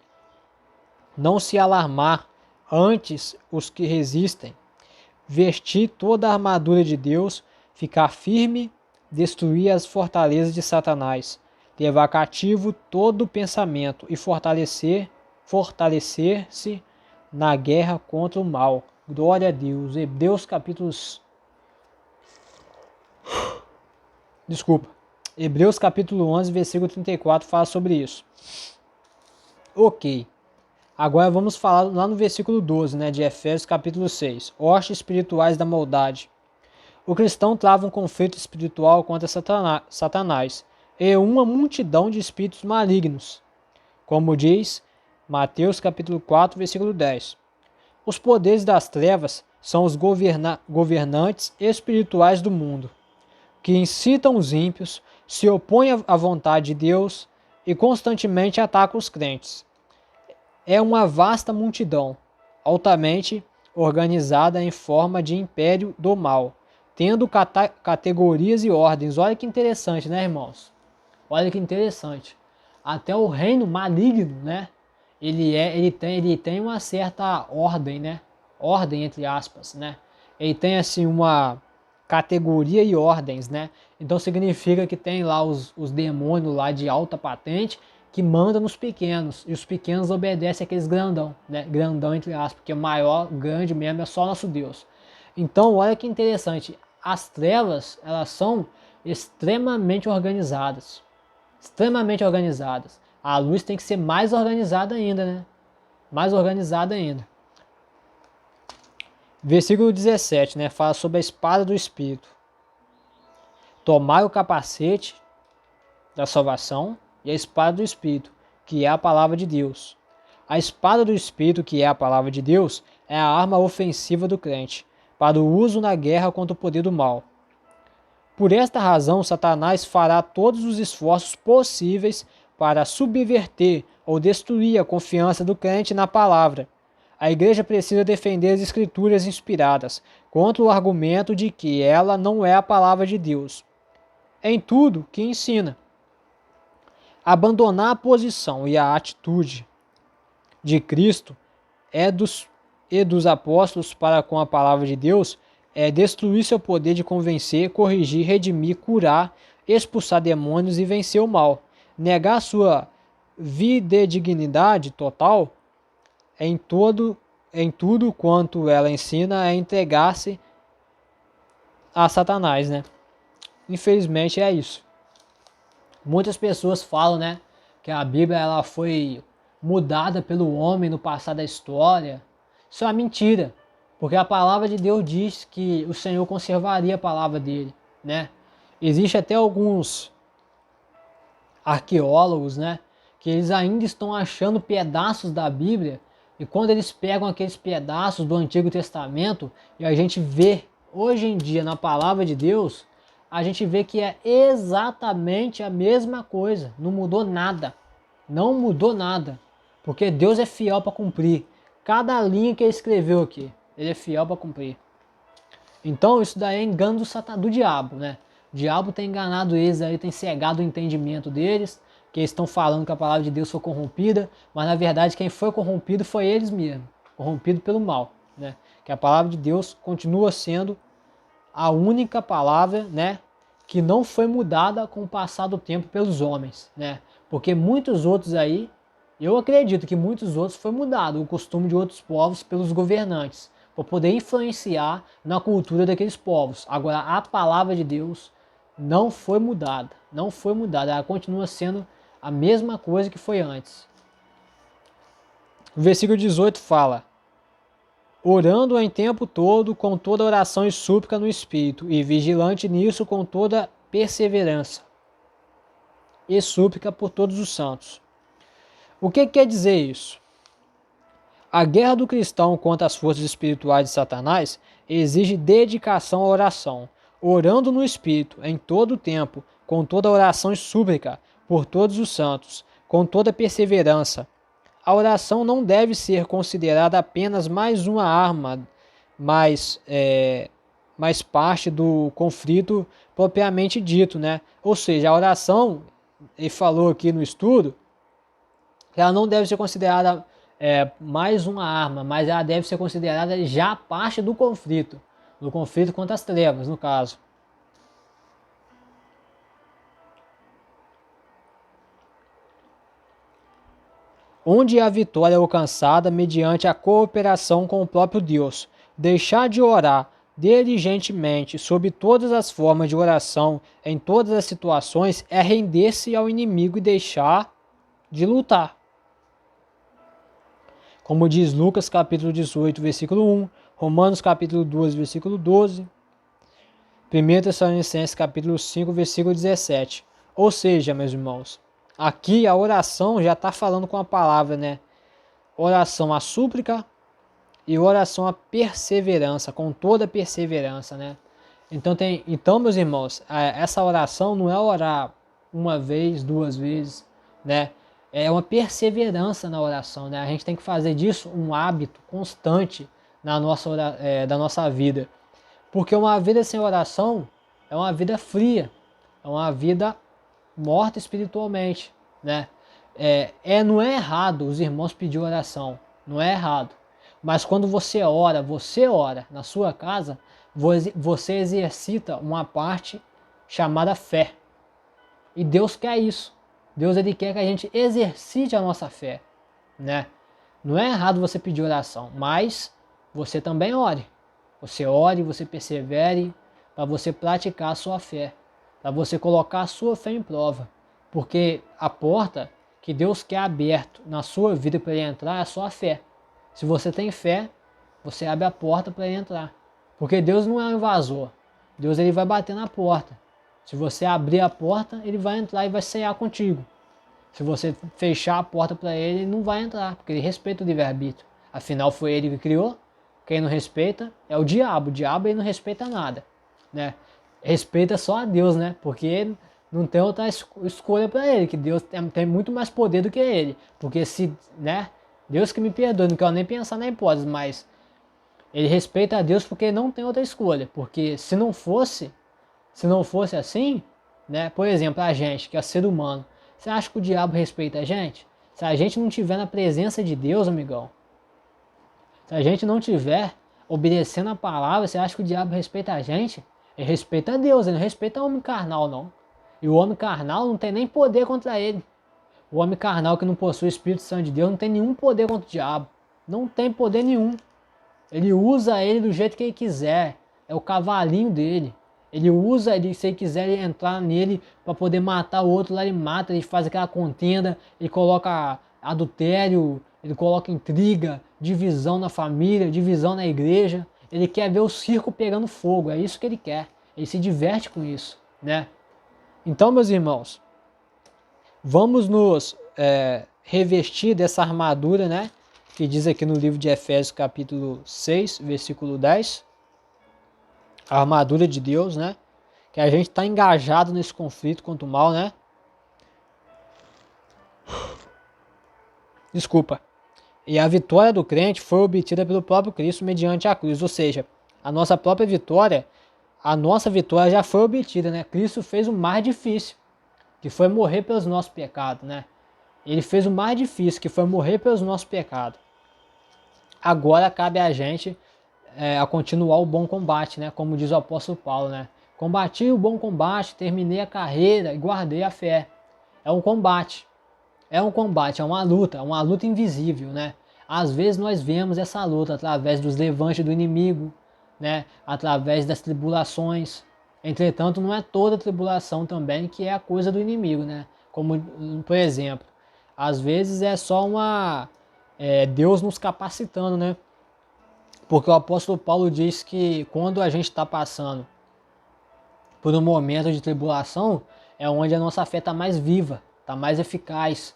não se alarmar antes os que resistem, vestir toda a armadura de Deus, ficar firme, destruir as fortalezas de Satanás, levar cativo todo pensamento e fortalecer-se na guerra contra o mal. Glória a Deus. Hebreus capítulo 11, versículo 34 fala sobre isso. Ok. Agora vamos falar lá no versículo 12, né, de Efésios capítulo 6. Hostes espirituais da maldade. O cristão trava um conflito espiritual contra Satanás e uma multidão de espíritos malignos. Como diz Mateus capítulo 4, versículo 10. Os poderes das trevas são os governantes espirituais do mundo, que incitam os ímpios, se opõem à vontade de Deus e constantemente atacam os crentes. É uma vasta multidão, altamente organizada em forma de império do mal, tendo categorias e ordens. Olha que interessante, né, irmãos? Olha que interessante. Até o reino maligno, né? Ele tem uma certa ordem, né? Ordem entre aspas, né? Ele tem assim uma categoria e ordens, né? Então significa que tem lá os demônios lá de alta patente que mandam nos pequenos, e os pequenos obedecem aqueles grandão, né? Grandão entre aspas, porque o maior, grande mesmo é só nosso Deus. Então, olha que interessante, as trevas, elas são extremamente organizadas. Extremamente organizadas. A luz tem que ser mais organizada ainda, né? Mais organizada ainda. Versículo 17, né? Fala sobre a espada do Espírito. Tomai o capacete da salvação e a espada do Espírito, que é a palavra de Deus. A espada do Espírito, que é a palavra de Deus, é a arma ofensiva do crente, para o uso na guerra contra o poder do mal. Por esta razão, Satanás fará todos os esforços possíveis para subverter ou destruir a confiança do crente na palavra. A igreja precisa defender as escrituras inspiradas contra o argumento de que ela não é a palavra de Deus. Em tudo que ensina. Abandonar a posição e a atitude de Cristo e dos apóstolos para com a palavra de Deus é destruir seu poder de convencer, corrigir, redimir, curar, expulsar demônios e vencer o mal. Negar sua fidedignidade total em tudo quanto ela ensina é entregar-se a Satanás, né? Infelizmente é isso. Muitas pessoas falam, né, que a Bíblia ela foi mudada pelo homem no passado da história. Isso é uma mentira, porque a palavra de Deus diz que o Senhor conservaria a palavra dele, né? Existe até alguns arqueólogos, né, que eles ainda estão achando pedaços da Bíblia, e quando eles pegam aqueles pedaços do Antigo Testamento e a gente vê hoje em dia na palavra de Deus, a gente vê que é exatamente a mesma coisa, não mudou nada, não mudou nada, porque Deus é fiel para cumprir cada linha que ele escreveu aqui, ele é fiel para cumprir. Então isso daí é engano do diabo, né? O diabo tem enganado eles aí, tem cegado o entendimento deles, que eles estão falando que a palavra de Deus foi corrompida, mas na verdade quem foi corrompido foi eles mesmos, corrompido pelo mal, né? Que a palavra de Deus continua sendo a única palavra, né, que não foi mudada com o passar do tempo pelos homens, né? Porque muitos outros aí, eu acredito que muitos outros foi mudado o costume de outros povos pelos governantes, para poder influenciar na cultura daqueles povos. Agora a palavra de Deus não foi mudada, não foi mudada, ela continua sendo a mesma coisa que foi antes. O versículo 18 fala: orando em tempo todo com toda oração e súplica no Espírito, e vigilante nisso com toda perseverança e súplica por todos os santos. O que quer dizer isso? A guerra do cristão contra as forças espirituais de Satanás exige dedicação à oração, orando no Espírito em todo o tempo, com toda oração e súplica por todos os santos, com toda perseverança. A oração não deve ser considerada apenas mais uma arma, mais parte do conflito propriamente dito, né? Ou seja, a oração, ele falou aqui no estudo, que ela não deve ser considerada mais uma arma, mas ela deve ser considerada já parte do conflito contra as trevas, no caso. Onde a vitória é alcançada mediante a cooperação com o próprio Deus. Deixar de orar diligentemente sob todas as formas de oração, em todas as situações, é render-se ao inimigo e deixar de lutar. Como diz Lucas capítulo 18, versículo 1, Romanos capítulo 2, versículo 12, 1 Tessalonicenses capítulo 5, versículo 17. Ou seja, meus irmãos, aqui a oração já está falando com a palavra, né? Oração à súplica e oração à perseverança, com toda perseverança, né? Então, meus irmãos, essa oração não é orar uma vez, duas vezes, né? É uma perseverança na oração, né? A gente tem que fazer disso um hábito constante da nossa vida. Porque uma vida sem oração é uma vida fria, é uma vida morta espiritualmente, né? Não é errado os irmãos pedir oração, não é errado. Mas quando você ora na sua casa, você exercita uma parte chamada fé. E Deus quer isso. Deus ele quer que a gente exercite a nossa fé, né? Não é errado você pedir oração, mas você também ore. Você ore, você persevere para você praticar a sua fé, para você colocar a sua fé em prova. Porque a porta que Deus quer aberto na sua vida para ele entrar é a sua fé. Se você tem fé, você abre a porta para ele entrar. Porque Deus não é um invasor. Deus ele vai bater na porta. Se você abrir a porta, ele vai entrar e vai cear contigo. Se você fechar a porta para ele, ele não vai entrar, porque ele respeita o livre-arbítrio. Afinal, foi ele que criou. Quem não respeita é o diabo. O diabo ele não respeita nada, né? Respeita só a Deus, né? Porque não tem outra escolha para ele, que Deus tem muito mais poder do que ele. Porque se, né? Deus que me perdoe, não quero nem pensar na hipótese, mas ele respeita a Deus porque não tem outra escolha. Porque se não fosse assim, né? Por exemplo, a gente, que é ser humano, você acha que o diabo respeita a gente? Se a gente não estiver na presença de Deus, amigão, se a gente não estiver obedecendo a palavra, você acha que o diabo respeita a gente? Ele respeita a Deus, ele não respeita o homem carnal, não. E o homem carnal não tem nem poder contra ele. O homem carnal que não possui o Espírito Santo de Deus não tem nenhum poder contra o diabo. Não tem poder nenhum. Ele usa ele do jeito que ele quiser. É o cavalinho dele. Ele usa, se ele quiser entrar nele para poder matar o outro, lá ele mata, ele faz aquela contenda, ele coloca adultério, ele coloca intriga, divisão na família, divisão na igreja. Ele quer ver o circo pegando fogo, é isso que ele quer. Ele se diverte com isso, né? Então, meus irmãos, vamos nos revestir dessa armadura, né? Que diz aqui no livro de Efésios capítulo 6, versículo 10. A armadura de Deus, né? Que a gente está engajado nesse conflito contra o mal, né? Desculpa. E a vitória do crente foi obtida pelo próprio Cristo mediante a cruz. Ou seja, a nossa própria vitória, a nossa vitória já foi obtida, né? Cristo fez o mais difícil, que foi morrer pelos nossos pecados, né? Ele fez o mais difícil, que foi morrer pelos nossos pecados. Agora cabe a gente a continuar o bom combate, né? Como diz o apóstolo Paulo, né? Combati o bom combate, terminei a carreira e guardei a fé. É um combate, é uma luta invisível, né? Às vezes nós vemos essa luta através dos levantes do inimigo, né? Através das tribulações. Entretanto, não é toda tribulação também que é a coisa do inimigo, né? Como, por exemplo, às vezes é só Deus nos capacitando, né? Porque o apóstolo Paulo diz que quando a gente está passando por um momento de tribulação, é onde a nossa fé está mais viva, está mais eficaz.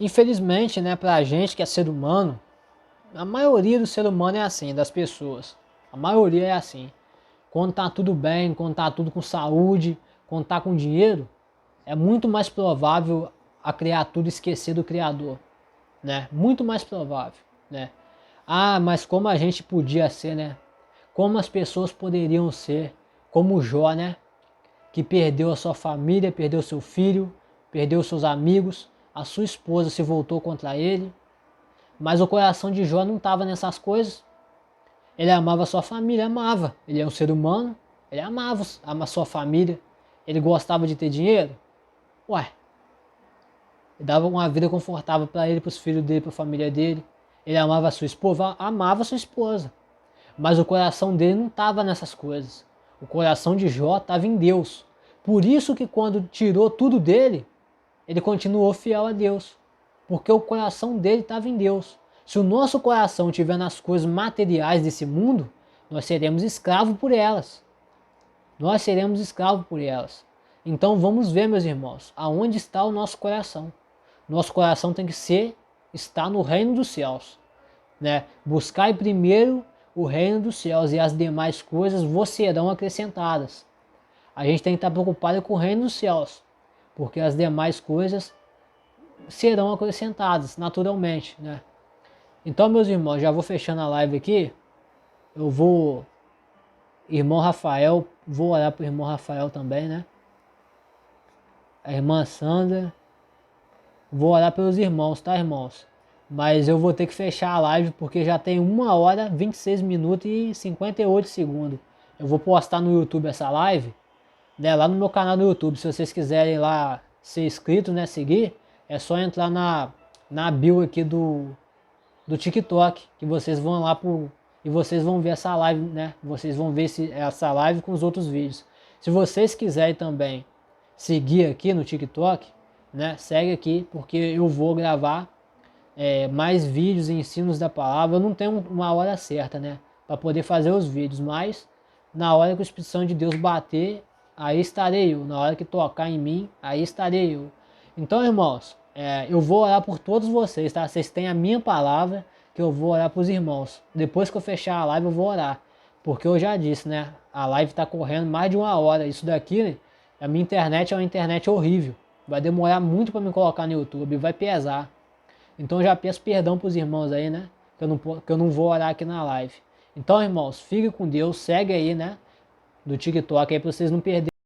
Infelizmente, né, pra gente que é ser humano, a maioria do ser humano é assim, das pessoas. A maioria é assim. Quando tá tudo bem, quando tá tudo com saúde, quando tá com dinheiro, é muito mais provável a criatura esquecer do Criador, né? Muito mais provável, né? Ah, mas como a gente podia ser, né? Como as pessoas poderiam ser, como Jó, né? Que perdeu a sua família, perdeu seu filho, perdeu seus amigos, a sua esposa se voltou contra ele, mas o coração de Jó não estava nessas coisas. Ele amava a sua família, amava. Ele é um ser humano, ele amava a sua família. Ele gostava de ter dinheiro? Ué, ele dava uma vida confortável para ele, para os filhos dele, para a família dele. Ele amava a sua esposa, amava a sua esposa. Mas o coração dele não estava nessas coisas. O coração de Jó estava em Deus. Por isso que quando tirou tudo dele, ele continuou fiel a Deus. Porque o coração dele estava em Deus. Se o nosso coração estiver nas coisas materiais desse mundo, nós seremos escravos por elas. Nós seremos escravos por elas. Então vamos ver, meus irmãos, aonde está o nosso coração. Nosso coração tem que estar no reino dos céus, né? Buscai primeiro o reino dos céus e as demais coisas vos serão acrescentadas. A gente tem que estar preocupado com o reino dos céus, porque as demais coisas serão acrescentadas naturalmente, né? Então, meus irmãos, já vou fechando a live aqui. Eu vou, irmão Rafael, vou orar para o irmão Rafael também, né? A irmã Sandra. Vou orar pelos irmãos, tá, irmãos? Mas eu vou ter que fechar a live porque já tem 1h, 26 minutos e 58 segundos. Eu vou postar no YouTube essa live, né, lá no meu canal no YouTube. Se vocês quiserem lá ser inscritos, né, seguir, é só entrar na bio aqui do TikTok, que vocês vão lá e vocês vão ver essa live, né? Vocês vão ver essa live com os outros vídeos. Se vocês quiserem também seguir aqui no TikTok, né? Segue aqui, porque eu vou gravar mais vídeos e ensinos da palavra. Eu não tenho uma hora certa, né? Para poder fazer os vídeos, mas na hora que o Espírito Santo de Deus bater, aí estarei eu. Na hora que tocar em mim, aí estarei eu. Então, irmãos, eu vou orar por todos vocês, tá? Vocês têm a minha palavra que eu vou orar para os irmãos. Depois que eu fechar a live, eu vou orar. Porque eu já disse, né? A live está correndo mais de 1h. Isso daqui, né? A minha internet é uma internet horrível. Vai demorar muito para me colocar no YouTube, vai pesar. Então eu já peço perdão para os irmãos aí, né? Que eu não vou orar aqui na live. Então, irmãos, fique com Deus, segue aí, né? Do TikTok aí para vocês não perderem.